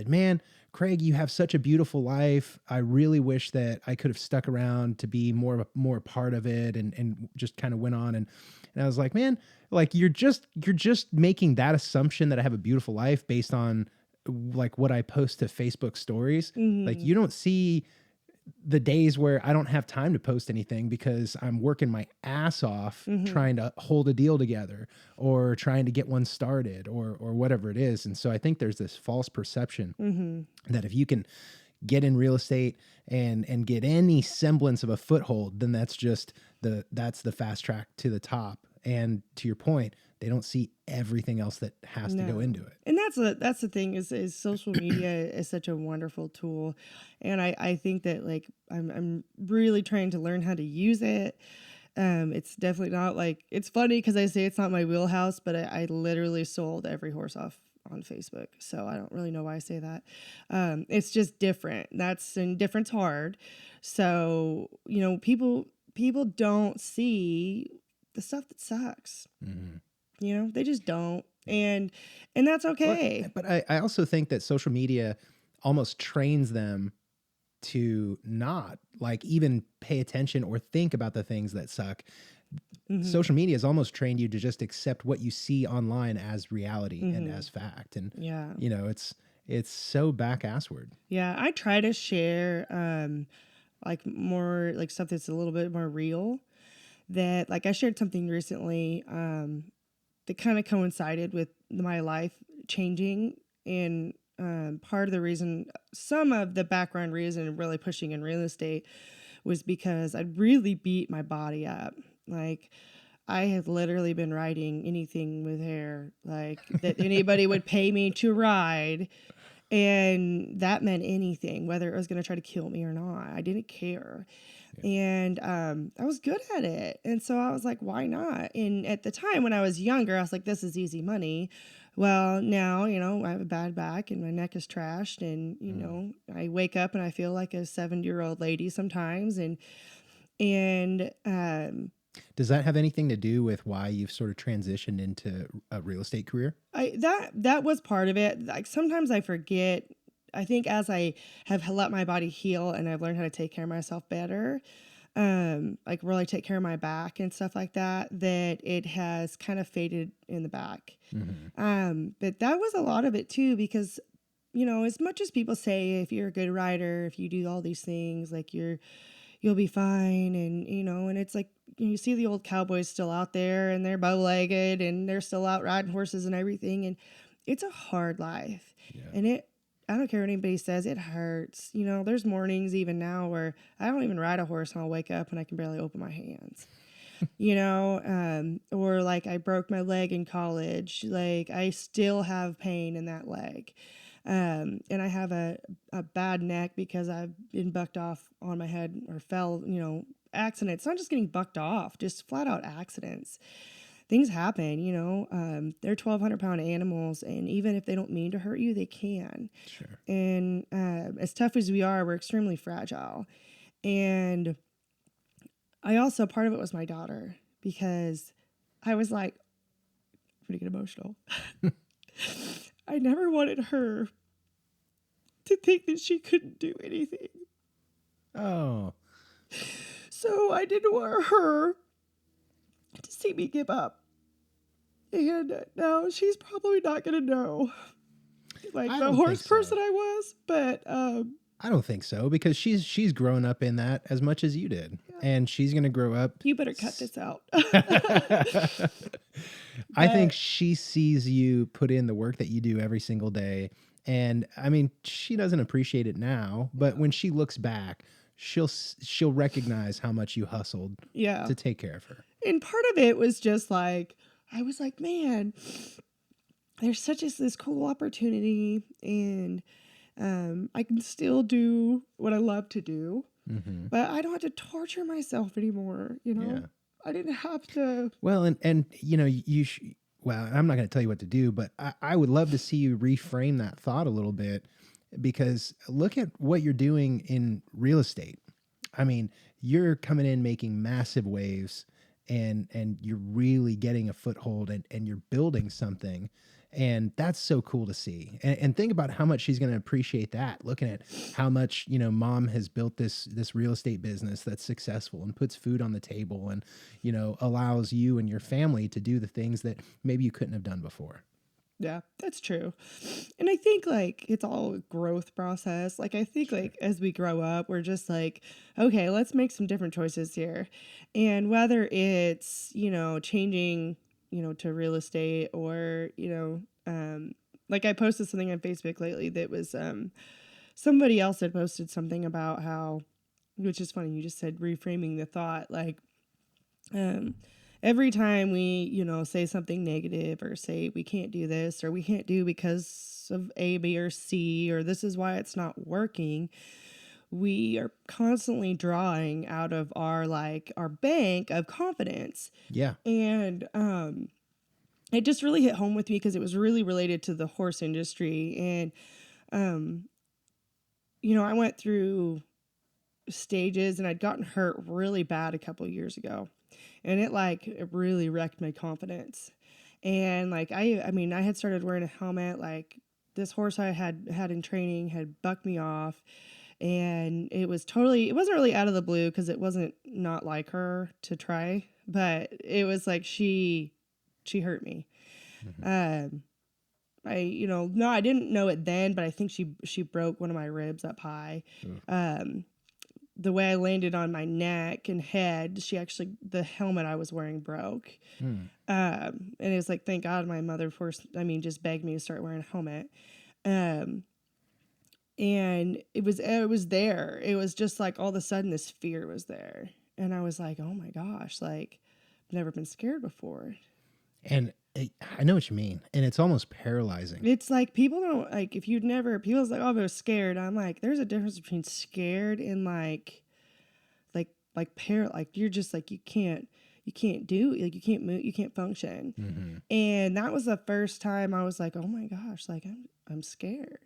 man, Craig, you have such a beautiful life. I really wish that I could have stuck around to be more a part of it, and just kind of went on. And I was like, man, like, you're just making that assumption that I have a beautiful life based on like what I post to Facebook stories. Like, you don't see the days where I don't have time to post anything because I'm working my ass off trying to hold a deal together or trying to get one started or whatever it is. And so I think there's this false perception that if you can get in real estate and get any semblance of a foothold, then that's the fast track to the top. And to your point, they don't see everything else that has to go into it. And that's the thing is social media is such a wonderful tool. And I think that, like, I'm really trying to learn how to use it. It's definitely not like, it's funny because I say it's not my wheelhouse, but I literally sold every horse off on Facebook. So I don't really know why I say that. It's just different. And different's hard. So, people don't see the stuff that sucks. They just don't. And that's okay. But I also think that social media almost trains them to not like even pay attention or think about the things that suck. Social media has almost trained you to just accept what you see online as reality and as fact. And it's so back assward. Yeah, I try to share like more like stuff that's a little bit more real. That, like, I shared something recently that kind of coincided with my life changing, and part of the reason, some of the background reason really pushing in real estate was because I'd really beat my body up. Like, I had literally been riding anything with hair, like, that anybody would pay me to ride. And that meant anything, whether it was going to try to kill me or not. I didn't care. And I was good at it. And so I was like, why not? And at the time when I was younger, I was like, this is easy money. Well, now, I have a bad back and my neck is trashed. And, I wake up and I feel like a 70-year-old lady sometimes. And does that have anything to do with why you've sort of transitioned into a real estate career? That was part of it. Like, sometimes I forget. I think as I have let my body heal and I've learned how to take care of myself better, like really take care of my back and stuff like that, that it has kind of faded in the back. But that was a lot of it too, because, as much as people say, if you're a good rider, if you do all these things, like you'll be fine. And, and it's like, you see the old cowboys still out there and they're bow-legged and they're still out riding horses and everything. And it's a hard life. And I don't care what anybody says, it hurts. There's mornings even now where I don't even ride a horse and I'll wake up and I can barely open my hands. Or like I broke my leg in college. Like, I still have pain in that leg. And I have a bad neck because I've been bucked off on my head or fell, accidents. Not just getting bucked off, just flat out accidents. Things happen, they're 1,200-pound animals, and even if they don't mean to hurt you, they can. Sure. And as tough as we are, we're extremely fragile. And I also, part of it was my daughter, because I was like, I'm going to get emotional. I never wanted her to think that she couldn't do anything. Oh. So I didn't want her to see me give up. And now she's probably not going to know, like, the horse person I was, but I don't think so, because she's grown up in that as much as you did, and she's going to grow up. You better cut this out. I think she sees you put in the work that you do every single day, and I mean, she doesn't appreciate it now, but when she looks back, she'll recognize how much you hustled Yeah. to take care of her. And part of it was just like, I was like, man, there's this cool opportunity, and I can still do what I love to do, but I don't have to torture myself anymore. Yeah. I didn't have to. Well, and you know, well, I'm not going to tell you what to do, but I would love to see you reframe that thought a little bit, because look at what you're doing in real estate. I mean, you're coming in making massive waves, and you're really getting a foothold, and you're building something. And that's so cool to see. And think about how much she's going to appreciate that, looking at how much, you know, mom has built this real estate business that's successful and puts food on the table, and, you know, allows you and your family to do the things that maybe you couldn't have done before. Yeah, that's true. And I think like it's all a growth process. Like I think like as we grow up, we're just like, okay, let's make some different choices here. And whether it's, changing, to real estate, or, like I posted something on Facebook lately that was somebody else had posted something about how, which is funny, you just said reframing the thought, like um every time we, say something negative, or say we can't do this, or we can't do because of A, B, or C, or this is why it's not working, we are constantly drawing out of our bank of confidence. Yeah. And it just really hit home with me because it was really related to the horse industry. And I went through stages, and I'd gotten hurt really bad a couple of years ago, and it really wrecked my confidence. And like I had started wearing a helmet. Like this horse I had in training had bucked me off, and it wasn't really out of the blue, because it wasn't not like her to try, but it was like she hurt me. No, I didn't know it then, but I think she broke one of my ribs up high. The way I landed on my neck and head, the helmet I was wearing broke. And it was like, thank God my mother just begged me to start wearing a helmet. And it was there. It was just like all of a sudden this fear was there. And I was like, oh my gosh, like I've never been scared before. And I know what you mean. And it's almost paralyzing. It's like people don't, like, people's like, oh, they're scared. I'm like, there's a difference between scared and like you're just like, you can't do, like, you can't move, you can't function. And that was the first time I was like, oh my gosh, like I'm scared.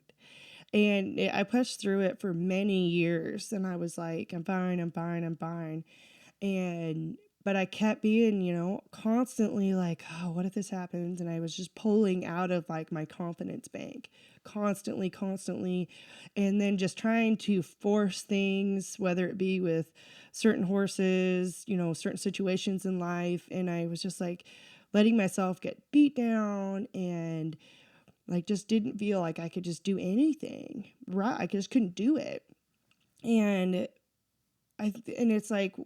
And I pushed through it for many years, and I was like, I'm fine. But I kept being, constantly like, oh, what if this happens? And I was just pulling out of like my confidence bank constantly. And then just trying to force things, whether it be with certain horses, certain situations in life. And I was just like letting myself get beat down, and like just didn't feel like I could just do anything, right? I just couldn't do it. And it's like,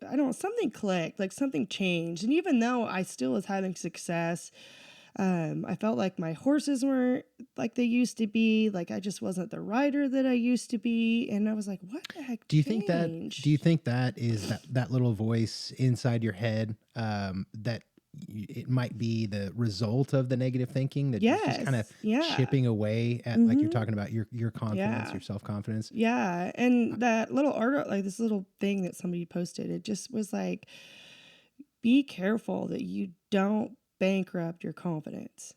I don't know, something clicked, like something changed. And even though I still was having success, I felt like my horses weren't like they used to be. Like I just wasn't the rider that I used to be. And I was like, what the heck Do you changed? think that is that little voice inside your head, that it might be the result of the negative thinking that is just kind of chipping away at, like you're talking about, your confidence, your self-confidence? Yeah. And that little article, like this little thing that somebody posted, it just was like, be careful that you don't bankrupt your confidence,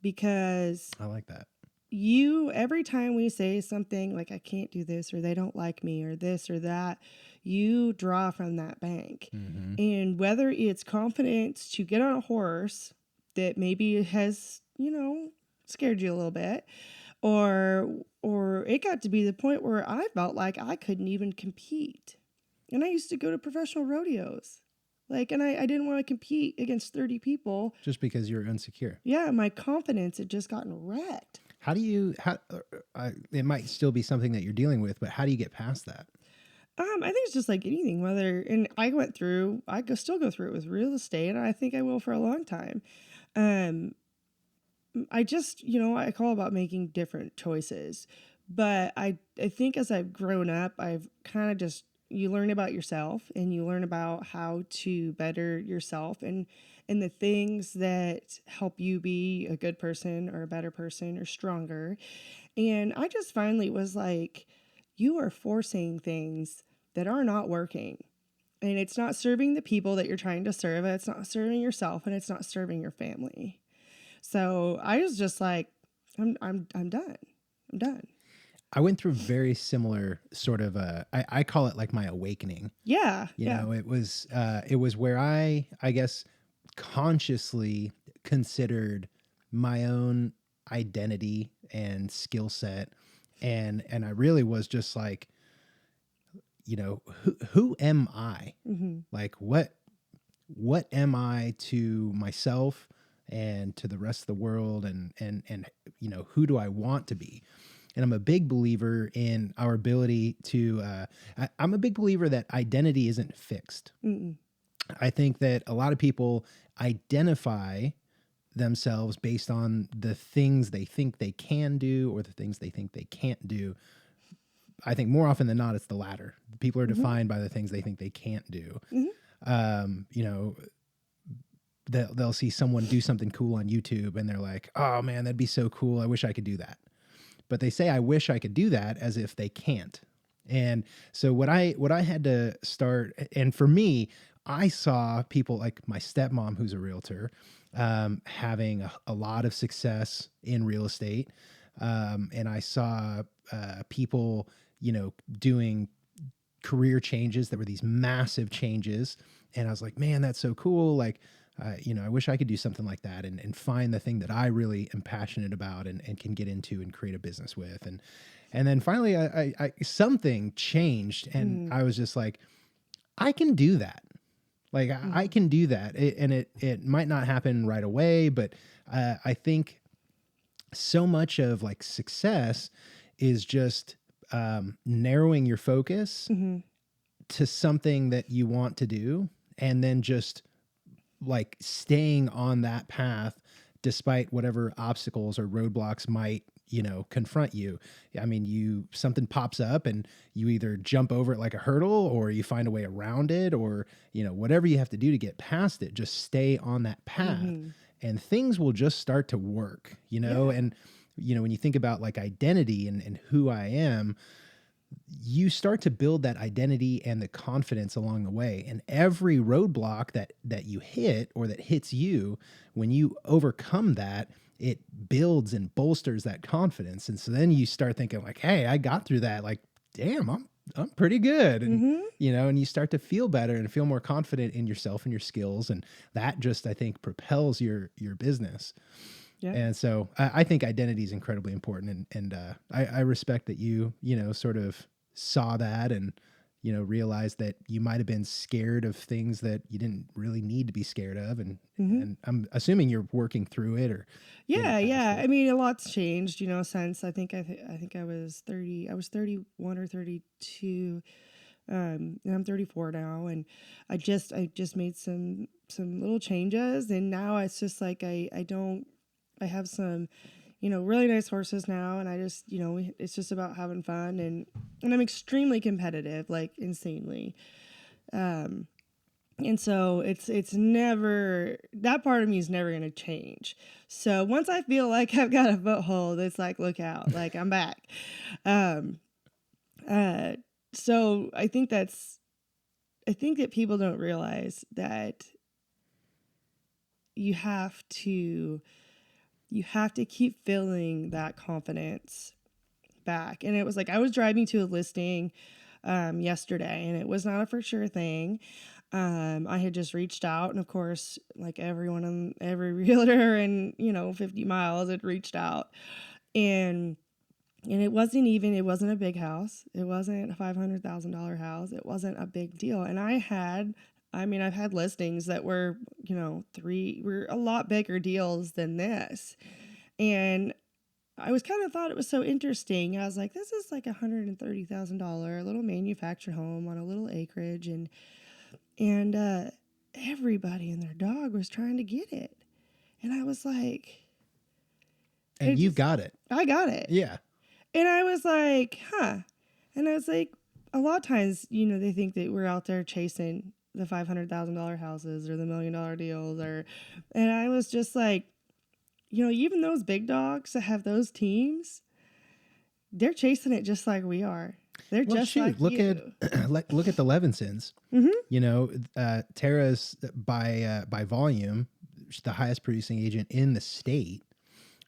because I like that. Every time we say something like, I can't do this, or they don't like me, or this or that, you draw from that bank. And whether it's confidence to get on a horse that maybe has, scared you a little bit, or it got to be the point where I felt like I couldn't even compete. And I used to go to professional rodeos. And I didn't want to compete against 30 people. Just because you're insecure. Yeah, my confidence had just gotten wrecked. It might still be something that you're dealing with, but how do you get past that? I think it's just like anything, and I still go through it with real estate, and I think I will for a long time. I just, I call about making different choices, but I think as I've grown up, I've kind of just you learn about yourself, and you learn about how to better yourself, and the things that help you be a good person or a better person or stronger. And I just finally was like, you are forcing things that are not working. And it's not serving the people that you're trying to serve. It's not serving yourself, and it's not serving your family. So I was just like, I'm done. I'm done. I went through very similar sort of I call it like my awakening. Yeah. You Yeah. know, it was where I guess consciously considered my own identity and skill set, and I really was just like, you know, who am I? Mm-hmm. Like what am I to myself and to the rest of the world, and you know, who do I want to be? And I'm a big believer in our ability to I'm a big believer that identity isn't fixed. Mm-mm. I think that a lot of people identify themselves based on the things they think they can do or the things they think they can't do. I think more often than not, it's the latter. People are defined by the things they think they can't do. You know, they'll see someone do something cool on YouTube and they're like, oh man, that'd be so cool. I wish I could do that. But they say, I wish I could do that as if they can't. And so what I had to start, and for me, I saw people like my stepmom, who's a realtor, having a lot of success in real estate. And I saw people, you know, doing career changes that were these massive changes. And I was like, man, that's so cool. Like, you know, I wish I could do something like that and find the thing that I really am passionate about and can get into and create a business with. And then finally I something changed and I was just like, I can do that. Like I can do that. It might not happen right away, but I think so much of like success is just narrowing your focus to something that you want to do, and then just like staying on that path despite whatever obstacles or roadblocks might, you know, confront you. I mean, something pops up and you either jump over it like a hurdle or you find a way around it, or, you know, whatever you have to do to get past it, just stay on that path and things will just start to work, you know? Yeah. And, you know, when you think about like identity and who I am, you start to build that identity and the confidence along the way. And every roadblock that you hit or that hits you, when you overcome that, it builds and bolsters that confidence. And so then you start thinking like, hey, I got through that. Like, damn, I'm pretty good. And, you know, and you start to feel better and feel more confident in yourself and your skills. And that just, I think, propels your business. Yeah. And so I think identity is incredibly important. And I respect that you know, sort of saw that and, you know, realized that you might have been scared of things that you didn't really need to be scared of. And I'm assuming you're working through it or. Yeah. Yeah. I mean, a lot's changed, you know, since I think I was 30, I was 31 or 32. And I'm 34 now, and I just made some little changes, and now it's just like I have some, you know, really nice horses now, and I just, you know, it's just about having fun, and I'm extremely competitive, like insanely. And so it's never, that part of me is never going to change. So once I feel like I've got a foothold, it's like, look out, like I'm back. Um, so I think that people don't realize that you have to keep feeling that confidence back. And it was like, I was driving to a listing yesterday, and it was not a for sure thing. I had just reached out, and of course, like everyone, every realtor in, you know, 50 miles had reached out, and it wasn't a big house. It wasn't a $500,000 house. It wasn't a big deal. And I've had listings that were, you know, were a lot bigger deals than this. And I was kind of thought it was so interesting. I was like, this is like $130,000 little manufactured home on a little acreage. And everybody and their dog was trying to get it. And I was like, And you got it. I got it. Yeah. And I was like, huh. And I was like, a lot of times, you know, they think that we're out there chasing the $500,000 houses or the $1 million deals, and I was just like, you know, even those big dogs that have those teams, they're chasing it just like we are. They're Well, just shoot, like you. look at the Levinsons. Mm-hmm. You know, Tara's by volume the highest producing agent in the state,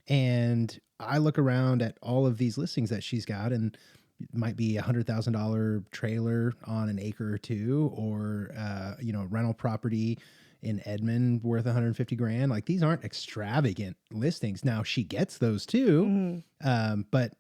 and I look around at all of these listings that she's got, and it might be $100,000 trailer on an acre or two, or you know, rental property in Edmond worth 150 grand. Like, these aren't extravagant listings. Now she gets those too, but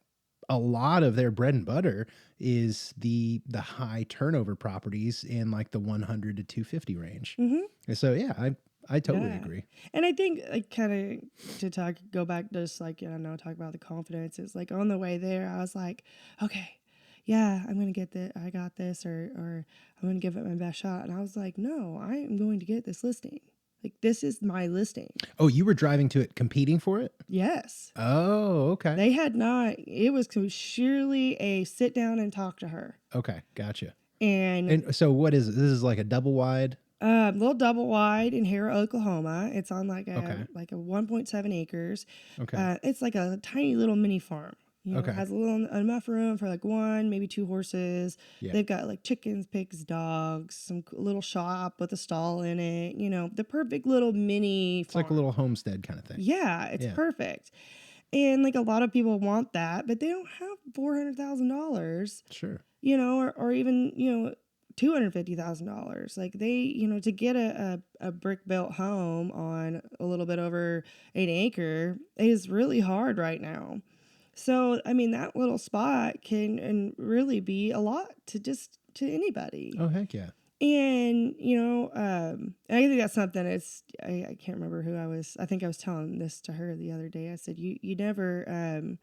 a lot of their bread and butter is the high turnover properties in like the 100 to 250 range. And so yeah, I totally agree. And I think, like, kind of to go back, just like, you know, talk about the confidence. It's like on the way there, I was like, okay, yeah, I'm gonna get this. I got this, or I'm gonna give it my best shot. And I was like, no, I am going to get this listing. Like, this is my listing. Oh, you were driving to it, competing for it? Yes. Oh, okay. They had not. It was surely a sit down and talk to her. Okay, gotcha. And And so what is it? This is like a double wide? little double wide in Harrah, Oklahoma. It's on like a Okay. 1.7 acres. Okay. It's like a tiny little mini farm. You know, Okay. it has enough room for like one, maybe two horses. Yeah. They've got like chickens, pigs, dogs, some little shop with a stall in it. You know, the perfect little mini It's farm. like a little homestead kind of thing. Yeah, it's perfect. And like a lot of people want that, but they don't have $400,000. Sure. You know, or even, you know, $250,000. Like, they, you know, to get a brick built home on a little bit over 8 acre is really hard right now. So, I mean, that little spot can really be a lot to anybody. Oh, heck yeah. And, you know, and I think that's something. I can't remember who I think I was telling this to her the other day. I said, you never,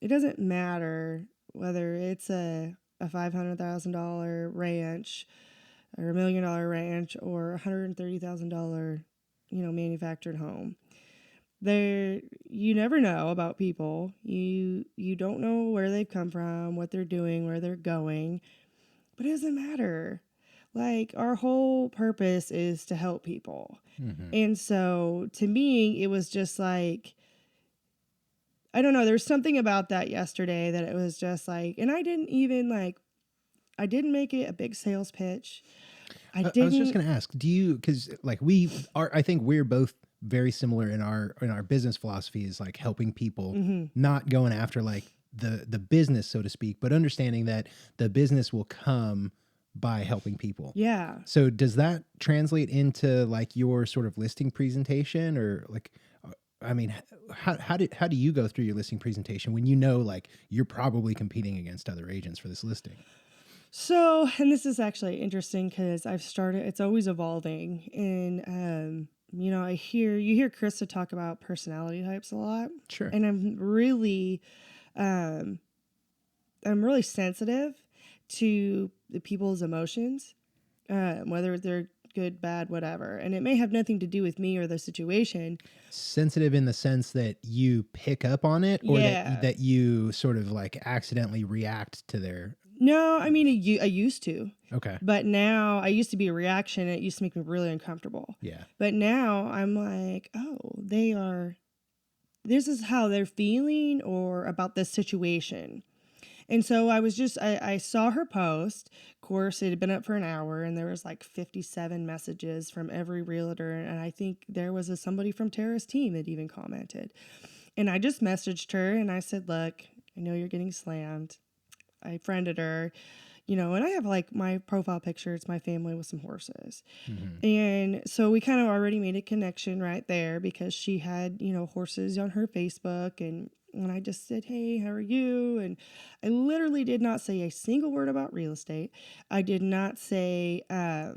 it doesn't matter whether it's a $500,000 ranch or $1 million ranch or $130,000, you know, manufactured home. You never know about people. You don't know where they've come from, what they're doing, where they're going, but it doesn't matter. Like, our whole purpose is to help people. And so to me, it was just like, I don't know, there's something about that yesterday that it was just like, and I didn't make it a big sales pitch. I was just going to ask, do you, because like I think we're both very similar in our business philosophy is like helping people, not going after like the business, so to speak, but understanding that the business will come by helping people. Yeah. So does that translate into like your sort of listing presentation, or like, I mean, how do you go through your listing presentation when you know like you're probably competing against other agents for this listing? So, and this is actually interesting because it's always evolving. And, you know, you hear Krista talk about personality types a lot. Sure. And I'm really sensitive to the people's emotions, whether they're good, bad, whatever. And it may have nothing to do with me or the situation. Sensitive in the sense that you pick up on it, or that you sort of like accidentally react to their... No, I mean, I used to. Okay. But now, I used to be a reaction. And it used to make me really uncomfortable. Yeah. But now I'm like, oh, this is how they're feeling or about this situation. And so I saw her post. Of course, it had been up for an hour, and there was like 57 messages from every realtor. And I think there was somebody from Tara's team that even commented. And I just messaged her and I said, look, I know you're getting slammed. I friended her, you know, and I have like my profile picture. It's my family with some horses. And so we kind of already made a connection right there because she had, you know, horses on her Facebook. And I just said, hey, how are you? And I literally did not say a single word about real estate. I did not say, I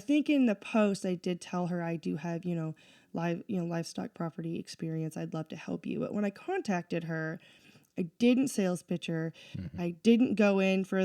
think in the post I did tell her I do have, you know, livestock property experience. I'd love to help you. But when I contacted her, I didn't sales pitch her. I didn't go in for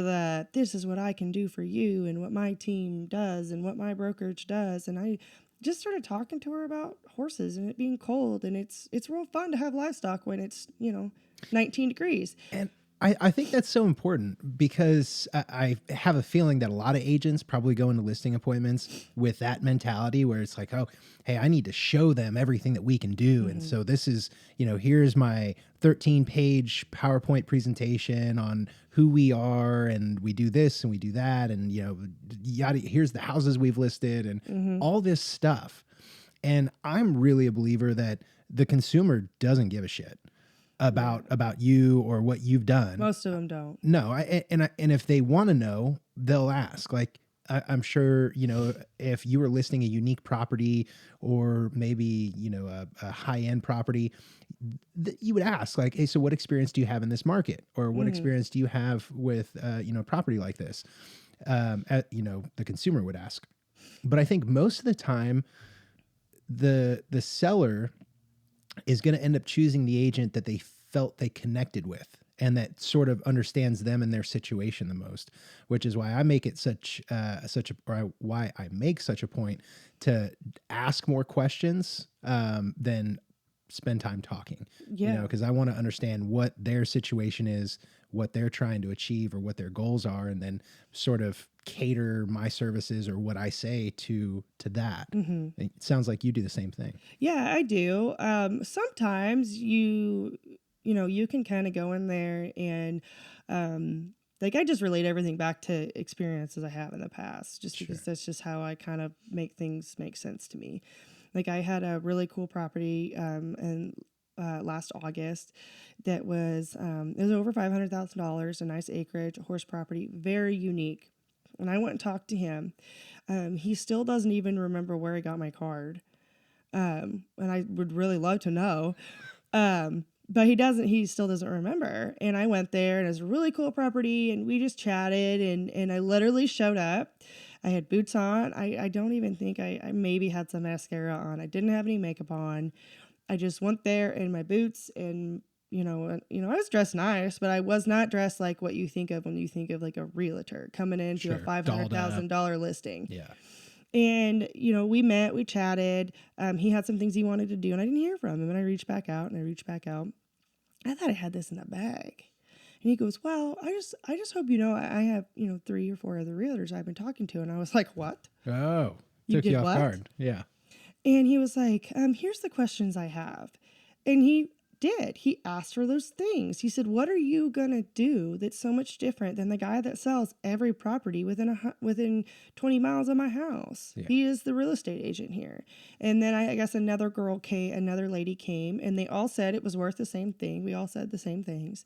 this is what I can do for you and what my team does and what my brokerage does. And I just started talking to her about horses and it being cold. And it's real fun to have livestock when it's, you know, 19 degrees. And I think that's so important because I have a feeling that a lot of agents probably go into listing appointments with that mentality where it's like, oh, hey, I need to show them everything that we can do. And so this is, here's my 13-page PowerPoint presentation on who we are, and we do this and we do that. And, yada, here's the houses we've listed and all this stuff. And I'm really a believer that the consumer doesn't give a shit about you or what you've done. Most of them don't. No, and if they want to know, they'll ask. Like I'm sure, if you were listing a unique property or maybe, a high-end property, you would ask like, hey, so what experience do you have in this market? Or what experience do you have with, property like this? The consumer would ask. But I think most of the time the seller is going to end up choosing the agent that they felt they connected with and that sort of understands them and their situation the most, which is why I make it why I make such a point to ask more questions than spend time talking. Yeah. Because I want to understand what their situation is, what they're trying to achieve or what their goals are, and then sort of cater my services or what I say to that. It sounds like you do the same thing. Yeah, I do. Sometimes you can kind of go in there and like I just relate everything back to experiences I have in the past, just because that's just how I kind of make things make sense to me. Like I had a really cool property in last August that was it was over $500,000, a nice acreage, a horse property, very unique. And I went and talked to him. He still doesn't even remember where he got my card. And I would really love to know. But he still doesn't remember. And I went there and it was a really cool property and we just chatted and I literally showed up. I had boots on. I don't even think I maybe had some mascara on. I didn't have any makeup on. I just went there in my boots and I was dressed nice, but I was not dressed like what you think of when you think of like a realtor coming into a $500,000 listing. Yeah. And, we met, we chatted. He had some things he wanted to do and I didn't hear from him. And I reached back out. I thought I had this in a bag. And he goes, well, I just hope I have, 3 or 4 other realtors I've been talking to. And I was like, what? Oh, You took did you off what? guard. Yeah. And he was like, here's the questions I have. And he did. He asked for those things. He said, what are you going to do that's so much different than the guy that sells every property within 20 miles of my house? Yeah. He is the real estate agent here. And then I guess another lady came and they all said it was worth the same thing. We all said the same things.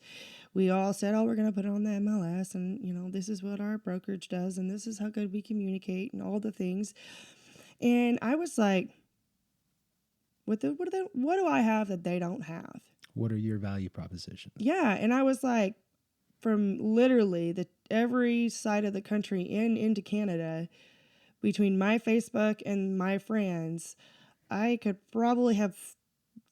We all said, oh, we're going to put it on the MLS and, this is what our brokerage does and this is how good we communicate and all the things. And I was like, what do I have that they don't have? What are your value propositions? Yeah. And I was like, from literally every side of the country into Canada, between my Facebook and my friends, I could probably have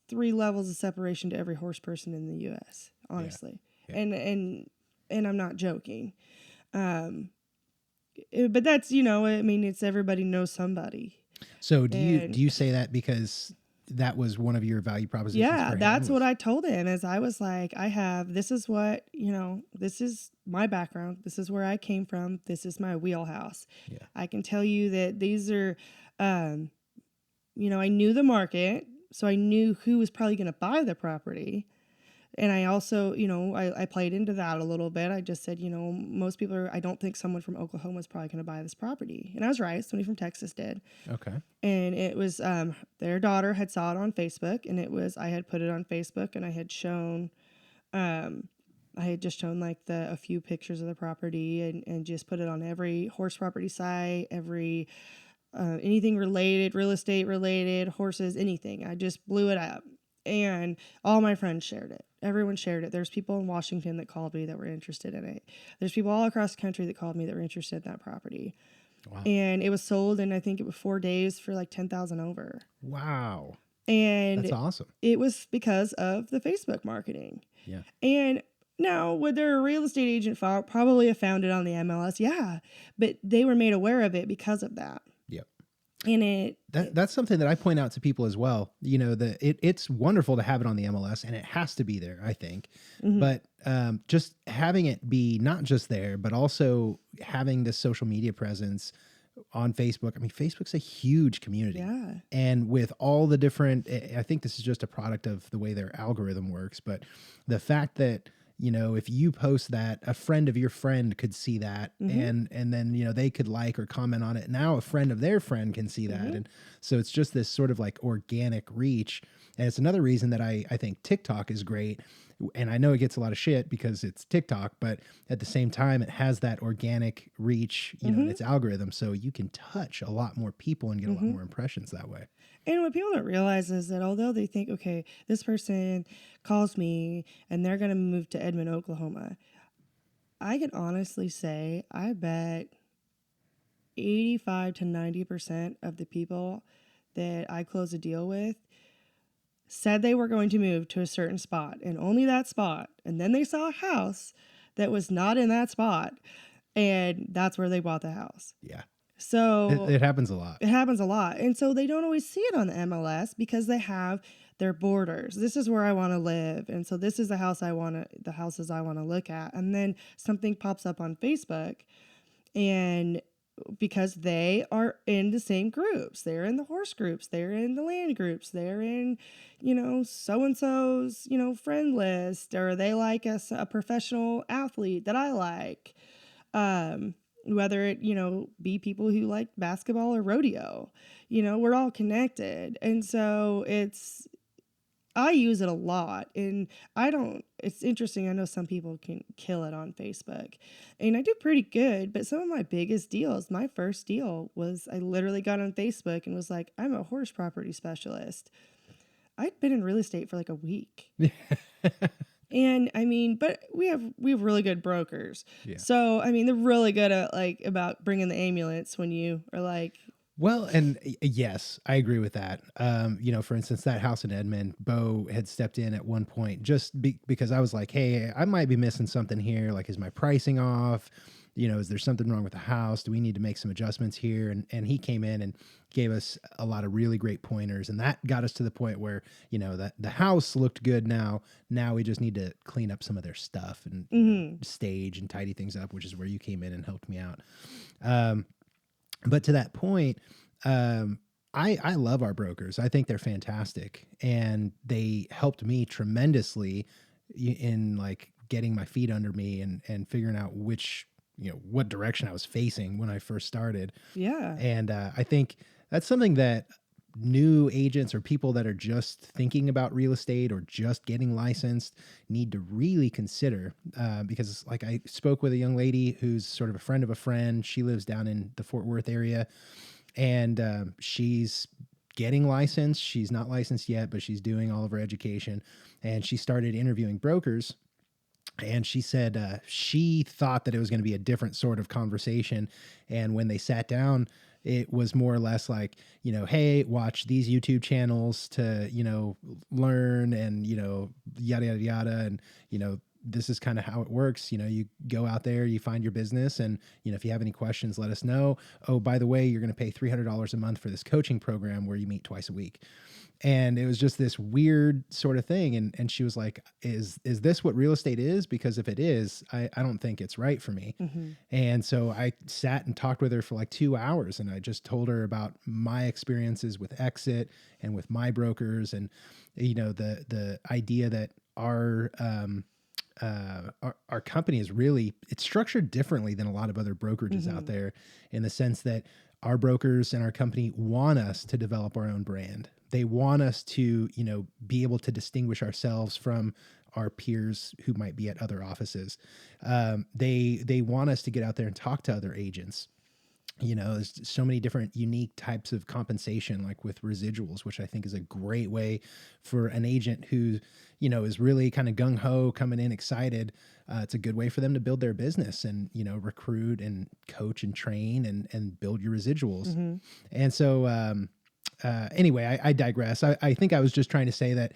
3 levels of separation to every horse person in the U.S., honestly. Yeah. And I'm not joking. But that's, it's everybody knows somebody. So do you say that because that was one of your value propositions? Yeah, that's what I told him. Is I was like, this is what, this is my background. This is where I came from. This is my wheelhouse. Yeah. I can tell you that these are, I knew the market, so I knew who was probably going to buy the property. And I also, I played into that a little bit. I just said, most people I don't think someone from Oklahoma is probably going to buy this property. And I was right. Somebody from Texas did. Okay. And it was, their daughter had saw it on Facebook and I had put it on Facebook and I had shown, like a few pictures of the property and just put it on every horse property site, every, anything related, real estate related, horses, anything. I just blew it up. And all my friends shared it. Everyone shared it. There's people in Washington that called me that were interested in it. There's people all across the country that called me that were interested in that property. Wow. And it was sold in, I think it was 4 days for like $10,000 over. Wow. And that's awesome. It was because of the Facebook marketing. Yeah. And now, would their real estate agent probably have found it on the MLS? Yeah. But they were made aware of it because of that. Yep. And it, That's something that I point out to people as well. You know, it's wonderful to have it on the MLS, and it has to be there, I think. mhm, But just having it be not just there, but also having this social media presence on Facebook. I mean, Facebook's a huge community. yeah. And with all the different, I think this is just a product of the way their algorithm works. But the fact that, you know, if you post that, a friend of your friend could see that, Mhm, and then, you know, they could like or comment on it. Now a friend of their friend can see that. mhm, And so it's just this sort of like organic reach. And it's another reason that I think TikTok is great. And I know it gets a lot of shit because it's TikTok, but at the same time, it has that organic reach, you know, in mhm, its algorithm. So you can touch a lot more people and get a lot mhm. more impressions that way. And what people don't realize is that although they think, okay, this person calls me and they're going to move to Edmond, Oklahoma, I can honestly say, I bet 85 to 90% of the people that I close a deal with said they were going to move to a certain spot and only that spot. And then they saw a house that was not in that spot. And that's where they bought the house. Yeah. So It happens a lot. it happens a lot. And so they don't always see it on the MLS because they have their borders. This is where I want to live. And so this is the houses I want to look at. And then something pops up on Facebook, and because they are in the same groups, they're in the horse groups, they're in the land groups, they're in, so and so's, friend list, or they like a professional athlete that I like. Whether it, be people who like basketball or rodeo, we're all connected. And so I use it a lot, and it's interesting. I know some people can kill it on Facebook, and I do pretty good, but some of my biggest deals, my first deal was I literally got on Facebook and was like, I'm a horse property specialist. I'd been in real estate for like a week. And I mean, but we have really good brokers. Yeah. So, I mean, they're really good at about bringing the ambulance when you are like, Well, and yes, I agree with that. You know, for instance, that house in Edmond, Bo had stepped in at one point just because I was like, hey, I might be missing something here. Like, is my pricing off? You know, is there something wrong with the house? Do we need to make some adjustments here? And he came in and gave us a lot of really great pointers. And that got us to the point where, you know, that the house looked good now. Now we just need to clean up some of their stuff and stage and tidy things up, which is where you came in and helped me out. But to that point, I love our brokers. I think they're fantastic, and they helped me tremendously in like getting my feet under me and figuring out what direction I was facing when I first started. yeah. And I think that's something that new agents or people that are just thinking about real estate or just getting licensed need to really consider, because like I spoke with a young lady who's sort of a friend of a friend. She lives down in the Fort Worth area, and she's getting licensed. She's not licensed yet, but she's doing all of her education, and she started interviewing brokers. And she said she thought that it was going to be a different sort of conversation. And when they sat down, it was more or less like, you know, hey, watch these YouTube channels to, you know, learn and, you know, yada, yada, yada. And, you know, this is kind of how it works. You know, you go out there, you find your business, and, you know, if you have any questions, let us know. Oh, by the way, you're going to pay $300 a month for this coaching program where you meet twice a week. And it was just this weird sort of thing. And she was like, is this what real estate is? Because if it is, I don't think it's right for me. Mm-hmm. And so I sat and talked with her for like 2 hours, and I just told her about my experiences with Exit and with my brokers, and, you know, the idea that our company is really, it's structured differently than a lot of other brokerages out there, in the sense that our brokers and our company want us to develop our own brand. They want us to, you know, be able to distinguish ourselves from our peers who might be at other offices. They want us to get out there and talk to other agents. You know, there's so many different unique types of compensation, like with residuals, which I think is a great way for an agent who, you know, is really kind of gung ho coming in excited. It's a good way for them to build their business and, you know, recruit and coach and train and build your residuals. And so, anyway, I digress. I think I was just trying to say that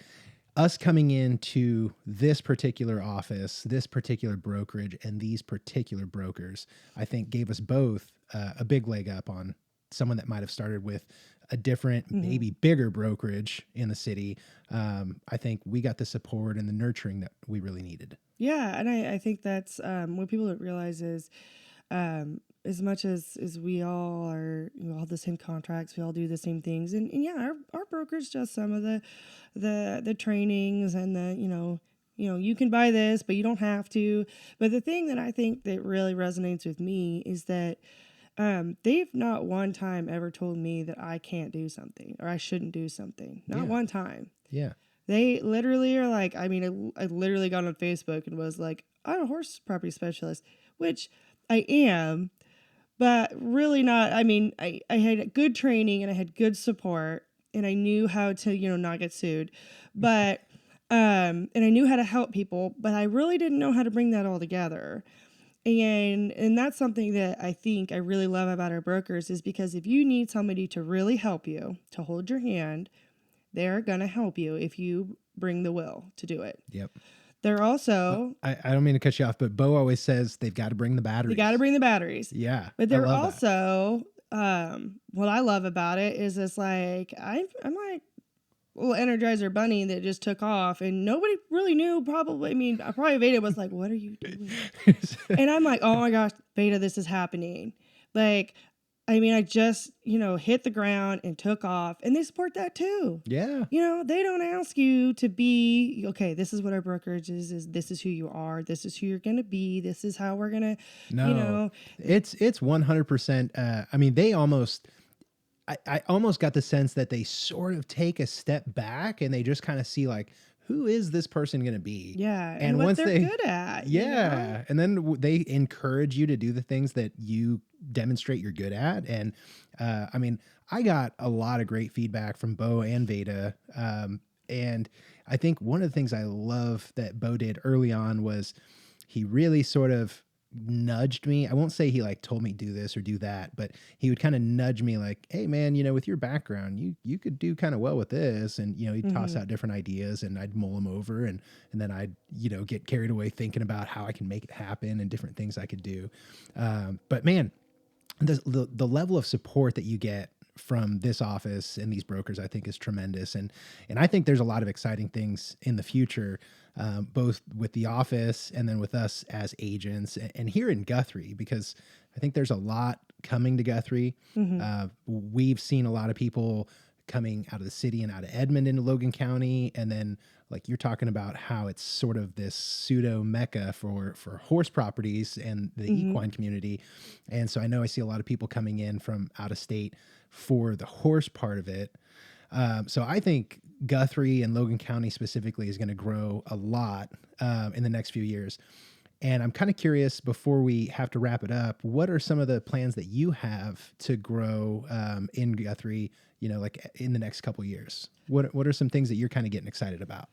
us coming into this particular office, this particular brokerage, and these particular brokers, I think gave us both a big leg up on someone that might have started with a different, Mm-hmm. maybe bigger brokerage in the city, I think we got the support and the nurturing that we really needed. Yeah, and I think that's what people don't realize is as much as we all are, all the same contracts, we all do the same things, and yeah, our brokers does some of the trainings and the you can buy this, but you don't have to. But the thing that I think that really resonates with me is that they've not one time ever told me that I can't do something or I shouldn't do something. Not Yeah. one time. Yeah. They literally are like, I mean, I literally got on Facebook and was like, I'm a horse property specialist, which I am, but really not. I mean, I had good training and I had good support and I knew how to, not get sued. But, and I knew how to help people, but I really didn't know how to bring that all together. And that's something that I think I really love about our brokers is because if you need somebody to really help you, to hold your hand, they're going to help you if you bring the will to do it. Yep. They're also, I don't mean to cut you off, but Bo always says they've got to bring the they batteries. got to bring the batteries. Yeah. But I they're love also, what I love about it is it's like, I'm like a little Energizer bunny that just took off and nobody really knew probably. I mean, probably Veda was like, what are you doing? that. And I'm like, oh my gosh, Veda, this is happening. Like, I mean, I just, hit the ground and took off and they support that too. Yeah. They don't ask you to be, okay, this is what our brokerage is this is who you are. This is who you're going to be. This is how we're going to, No, it's 100%. I mean, they almost, I almost got the sense that they sort of take a step back and they just kind of see like, who is this person going to be? yeah. And what once they're they, good at. yeah. And then they encourage you to do the things that you demonstrate you're good at. And I mean, I got a lot of great feedback from Bo and Veda. And I think one of the things I love that Bo did early on was he really sort of nudged me. I won't say he like told me do this or do that, but he would kind of nudge me like, hey man, with your background, you could do kind of well with this. And, he'd toss out different ideas and I'd mull them over and then I'd, get carried away thinking about how I can make it happen and different things I could do. But man, the level of support that you get from this office and these brokers, I think is tremendous. And I think there's a lot of exciting things in the future, both with the office and then with us as agents and here in Guthrie, because I think there's a lot coming to Guthrie. We've seen a lot of people coming out of the city and out of Edmond into Logan County. And then like you're talking about how it's sort of this pseudo mecca for horse properties and the equine community. And so I know I see a lot of people coming in from out of state for the horse part of it. So I think Guthrie and Logan County specifically is going to grow a lot in the next few years. And I'm kind of curious, before we have to wrap it up, what are some of the plans that you have to grow in Guthrie, like in the next couple of years? What are some things that you're kind of getting excited about?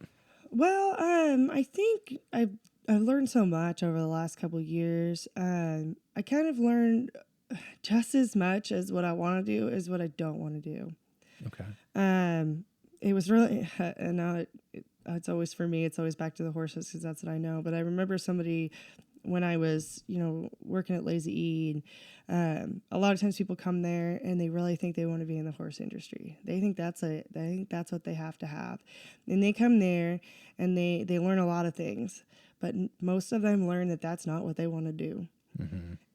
Well, I think I've learned so much over the last couple of years. I kind of learned just as much as what I want to do is what I don't want to do. Okay. It was really, and now it's always for me, it's always back to the horses because that's what I know. But I remember somebody when I was, working at Lazy E, and a lot of times people come there and they really think they want to be in the horse industry. They think that's what they have to have. And they come there and they learn a lot of things, but most of them learn that that's not what they want to do.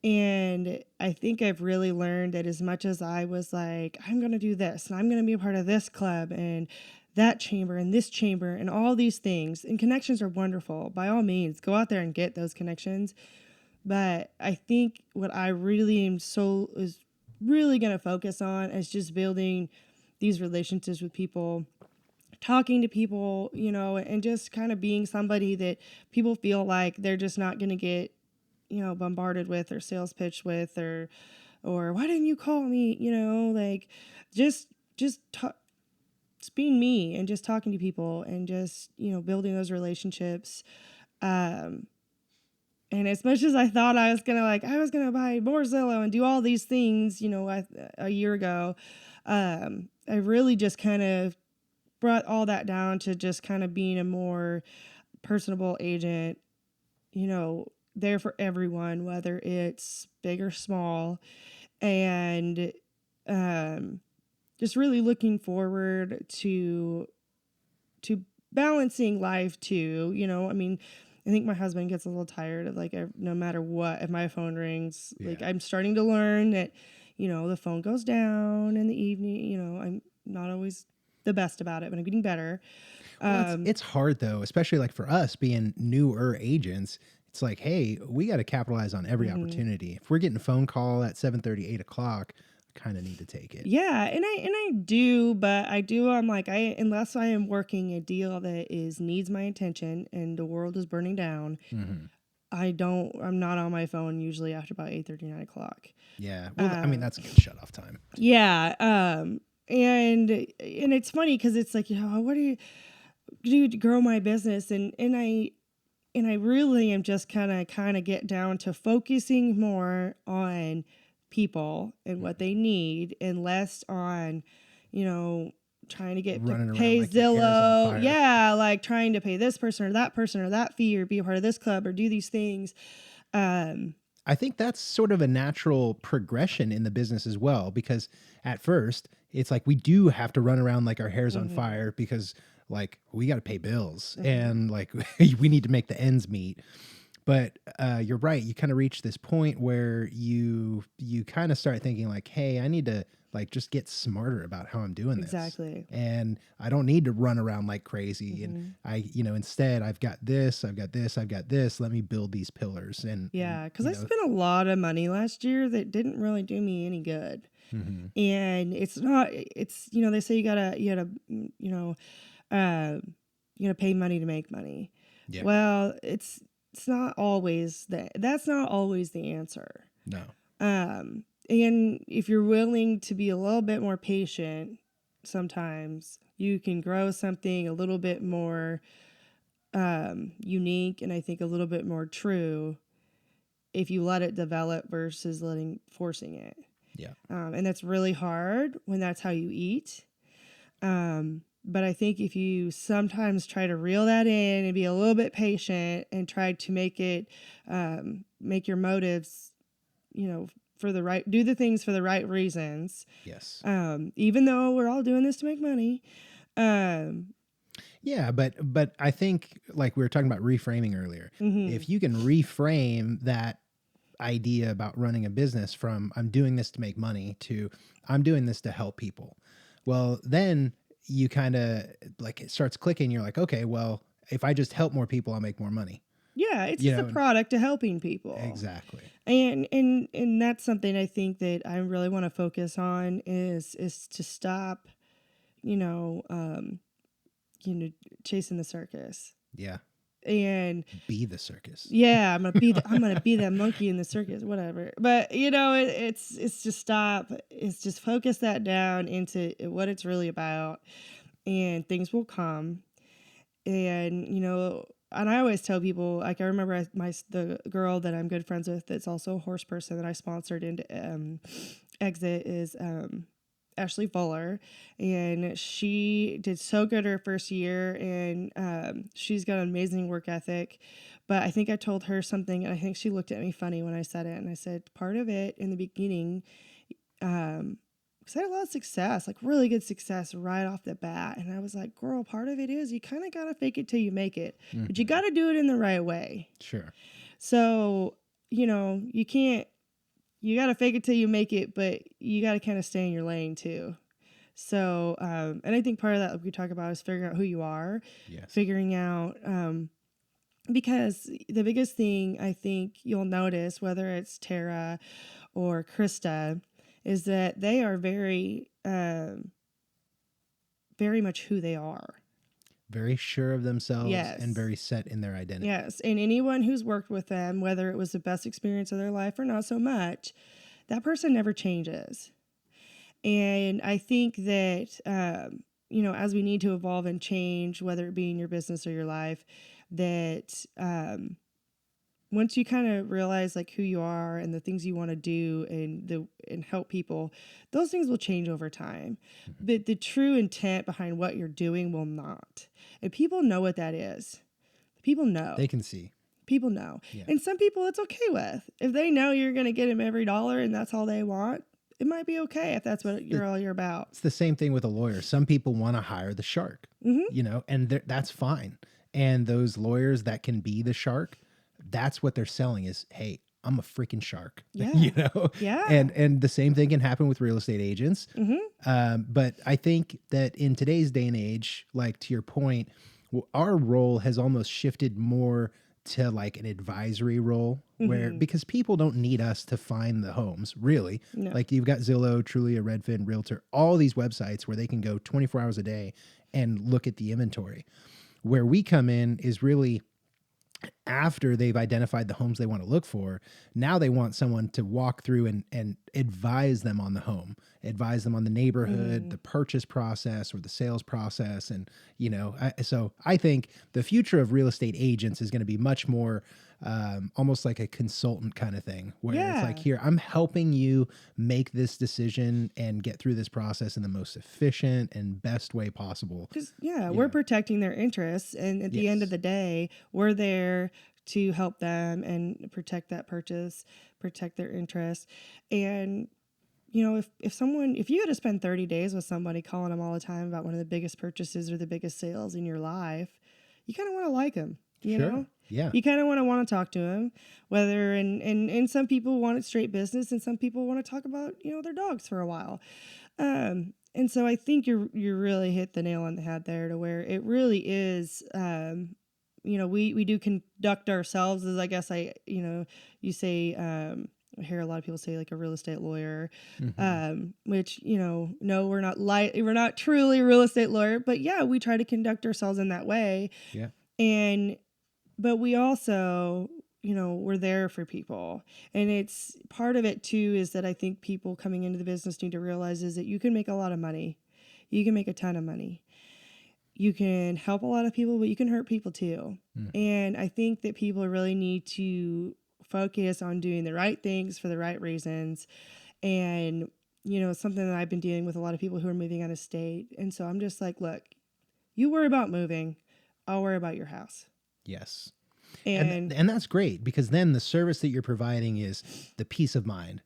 And I think I've really learned that as much as I was like, I'm going to do this and I'm going to be a part of this club and that chamber and this chamber and all these things, and connections are wonderful. By all means, go out there and get those connections. But I think what I really is really going to focus on is just building these relationships with people, talking to people, and just kind of being somebody that people feel like they're just not going to get, bombarded with or sales pitched with or why didn't you call me? Like just being me and just talking to people and just, building those relationships. And as much as I thought I was going to buy more Zillow and do all these things, a year ago, I really just kind of brought all that down to just kind of being a more personable agent, there for everyone, whether it's big or small. And just really looking forward to balancing life too. I mean, I think my husband gets a little tired of like no matter what, if my phone rings, like Yeah. I'm starting to learn that, the phone goes down in the evening. I'm not always the best about it, but I'm getting better. Well, it's hard though, especially like for us being newer agents. It's like, hey, we got to capitalize on every Mhm. opportunity. If we're getting a phone call at 7:30, 8 o'clock, I kind of need to take it. Yeah, and I do, but I'm like, unless I am working a deal that needs my attention and the world is burning down, Hmm. I'm not on my phone usually after about 8:30, 9 o'clock. Yeah. Well, I mean, Um, that's a good shut off time. yeah, and it's funny because it's like, what do you do to grow my business? And I really am just kind of get down to focusing more on people and what they need and less on, you know, trying to get to Running around pay like your hair's on Zillow. fire. Yeah, like trying to pay this person or that fee or be a part of this club or do these things. Um, I think that's sort of a natural progression in the business as well, because at first it's like we do have to run around like our hair's on mhm, fire because like we got to pay bills mhm. and like we need to make the ends meet. But you're right. You kind of reach this point where you kind of start thinking like, hey, I need to like just get smarter about how I'm doing this. Exactly. And I don't need to run around like crazy. And Hmm. instead I've got this, I've got this, I've got this. Let me build these pillars. And Yeah, because I spent a lot of money last year that didn't really do me any good. mhm. And it's not, it's, they say uh, you gotta pay money to make money. Yeah, Well, it's not always that's not always the answer. no, And if you're willing to be a little bit more patient, sometimes you can grow something a little bit more unique and I think a little bit more true if you let it develop versus forcing it. yeah. And that's really hard when that's how you eat. But I think if you sometimes try to reel that in and be a little bit patient and try to make your motives, do the things for the right reasons. Yes. Even though we're all doing this to make money. Um, Yeah, but I think like we were talking about reframing earlier. mhm. If you can reframe that idea about running a business from I'm doing this to make money to I'm doing this to help people. Well, then you kind of like it starts clicking. You're like, okay, well, if I just help more people, I'll make more money. Yeah, it's You just a know, product of helping people. exactly. And that's something I think that I really want to focus on is to stop, you know, um, chasing the circus. Yeah. And Be the circus. yeah, I'm gonna be that monkey in the circus, whatever. But it's just stop. It's just focus that down into what it's really about, and things will come. And and I always tell people, like I remember the girl that I'm good friends with that's also a horse person that I sponsored into Exit is Ashley Fuller, and she did so good her first year, and she's got an amazing work ethic. But I think I told her something, and I think she looked at me funny when I said it, and I said part of it in the beginning, because I had a lot of success, like really good success right off the bat, and I was like, girl, part of it is you kind of gotta fake it till you make it, but you Hmm. gotta do it in the right way. Sure. So you can't you got to fake it till you make it, but you got to kind of stay in your lane too. So, and I think part of that like we talk about is figuring out who you are, Yes. figuring out, because the biggest thing I think you'll notice, whether it's Tara or Krista, is that they are very much who they are. Very sure of themselves and Yes. very set in their identity. Yes. And anyone who's worked with them, whether it was the best experience of their life or not so much, that person never changes. And I think that, as we need to evolve and change, whether it be in your business or your life, that once you kind of realize like who you are and the things you want to do and help people, those things will change over time. Mhm. But the true intent behind what you're doing will not. And people know what that is. People know. They can see. People know. Yeah. And some people it's okay with. If they know you're going to get them every dollar and that's all they want, it might be okay if that's what you're about. It's the same thing with a lawyer. Some people want to hire the shark, and that's fine. And those lawyers that can be the shark, that's what they're selling is, hey, I'm a freaking shark, Yeah. And the same thing can happen with real estate agents. But I think that in today's day and age, like to your point, our role has almost shifted more to like an advisory role where, because people don't need us to find the homes really. No. Like you've got Zillow, Trulia, Redfin, Realtor, all these websites where they can go 24 hours a day and look at the inventory. Where we come in is really after they've identified the homes they want to look for. Now they want someone to walk through and advise them on the home, advise them on the neighborhood, the purchase process or the sales process. And, so I think the future of real estate agents is going to be much more almost like a consultant kind of thing where it's like, here, I'm helping you make this decision and get through this process in the most efficient and best way possible. Because, we're protecting their interests. And at the end of the day, we're there to help them and protect that purchase, protect their interests. And, if you had to spend 30 days with somebody calling them all the time about one of the biggest purchases or the biggest sales in your life, you kind of want to like them, you know? Yeah. You kind of want to talk to them, whether, and some people want it straight business and some people want to talk about, their dogs for a while. And so I think you really hit the nail on the head there to where it really is, we do conduct ourselves as, I guess you say, I hear a lot of people say like a real estate lawyer, which, no, we're not truly a real estate lawyer, but we try to conduct ourselves in that way. Yeah. But we also, we're there for people. And it's part of it too, is that I think people coming into the business need to realize is that you can make a lot of money. You can make a ton of money. You can help a lot of people, but you can hurt people too. And I think that people really need to focus on doing the right things for the right reasons. And, something that I've been dealing with a lot of people who are moving out of state. And so I'm just like, look, you worry about moving. I'll worry about your house. Yes. And that's great because then the service that you're providing is the peace of mind.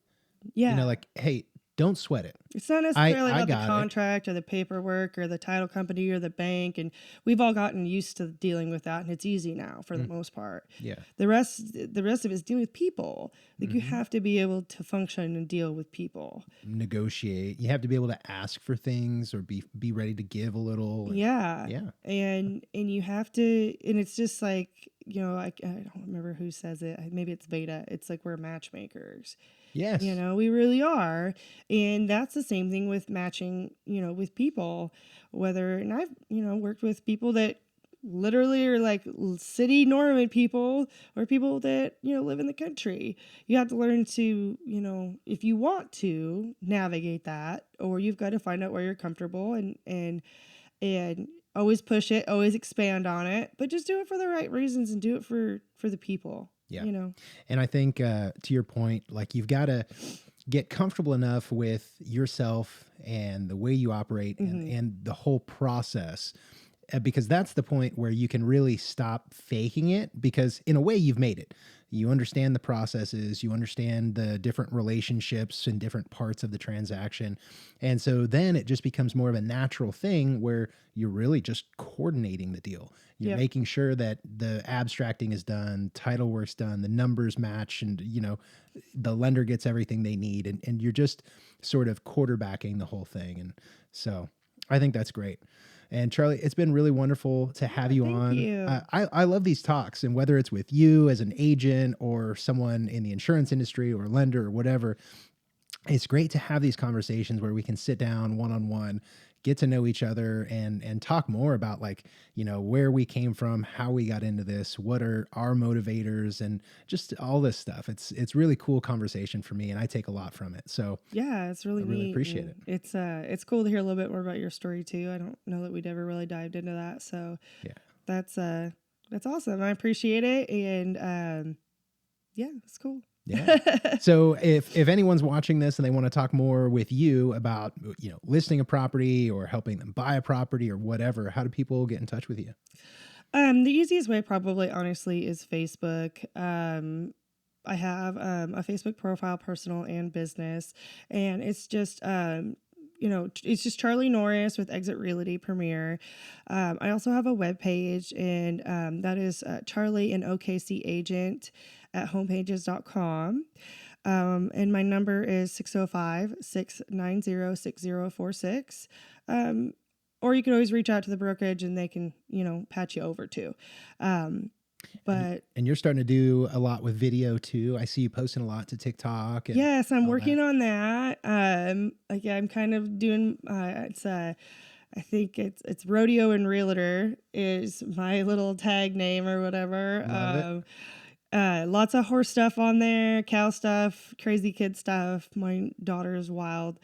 Like, hey, don't sweat it. It's not necessarily about the contract or the paperwork or the title company or the bank. And we've all gotten used to dealing with that. And it's easy now for the most part. Yeah. The rest of it is dealing with people. Like you have to be able to function and deal with people. Negotiate. You have to be able to ask for things or be ready to give a little. Yeah. And you have to, and it's just like, I don't remember who says it. Maybe it's Veda. It's like we're matchmakers. Yes. We really are. And that's the same thing with matching, with people, and I've, worked with people that literally are like city Norman people or people that, live in the country. You have to learn to, if you want to navigate that, or you've got to find out where you're comfortable and always push it, always expand on it, but just do it for the right reasons and do it for the people. Yeah. And I think to your point, like you've got to get comfortable enough with yourself and the way you operate and the whole process, because that's the point where you can really stop faking it, because in a way you've made it. You understand the processes, you understand the different relationships and different parts of the transaction. And so then it just becomes more of a natural thing where you're really just coordinating the deal. You're making sure that the abstracting is done, title work's done, the numbers match, and, the lender gets everything they need. And you're just sort of quarterbacking the whole thing. And so I think that's great. And Charlie, it's been really wonderful to have you on. You. I love these talks, and whether it's with you as an agent or someone in the insurance industry or lender or whatever, it's great to have these conversations where we can sit down one-on-one, get to know each other and talk more about where we came from, how we got into this, what are our motivators, and just all this stuff. It's really cool conversation for me, and I take a lot from it. So it's really I really neat. appreciate it. It's cool to hear a little bit more about your story too. I don't know that we'd ever really dived into that. So that's awesome. I appreciate it. And it's cool. Yeah. So if anyone's watching this and they want to talk more with you about, listing a property or helping them buy a property or whatever, how do people get in touch with you? The easiest way probably honestly is Facebook. I have a Facebook profile, personal and business, and it's just it's just Charlie Norris with Exit Realty Premier. I also have a web page, and that is Charlie and OKC Agent at homepages.com. And my number is 605-690-6046. Or you can always reach out to the brokerage and they can, patch you over too. But and you're starting to do a lot with video too. I see you posting a lot to TikTok. And yes, I'm working that. on that. I'm kind of doing, I think it's Rodeo and Realtor is my little tag name or whatever. Love it. Lots of horse stuff on there, cow stuff, crazy kid stuff. My daughter is wild.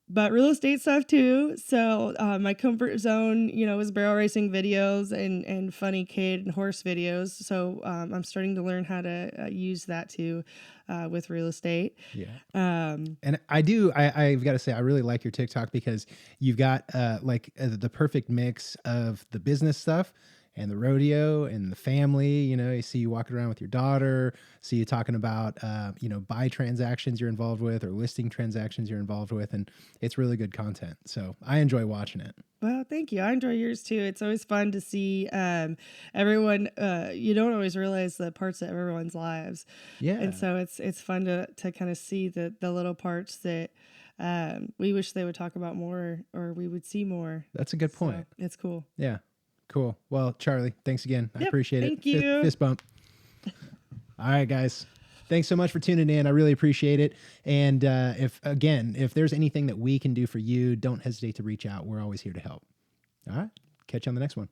But real estate stuff too. So my comfort zone, is barrel racing videos and funny kid and horse videos. So I'm starting to learn how to use that too with real estate. Yeah. And I've got to say, I really like your TikTok because you've got the perfect mix of the business stuff and the rodeo and the family. You see you walking around with your daughter, see you talking about, buy transactions you're involved with or listing transactions you're involved with. And it's really good content. So I enjoy watching it. Well, thank you. I enjoy yours too. It's always fun to see everyone. You don't always realize the parts of everyone's lives. Yeah. And so it's fun to kind of see the little parts that we wish they would talk about more or we would see more. That's a good point. So it's cool. Yeah. Cool. Well, Charlie, thanks again. I appreciate it. Thank you. Fist bump. All right, guys. Thanks so much for tuning in. I really appreciate it. And if there's anything that we can do for you, don't hesitate to reach out. We're always here to help. All right. Catch you on the next one.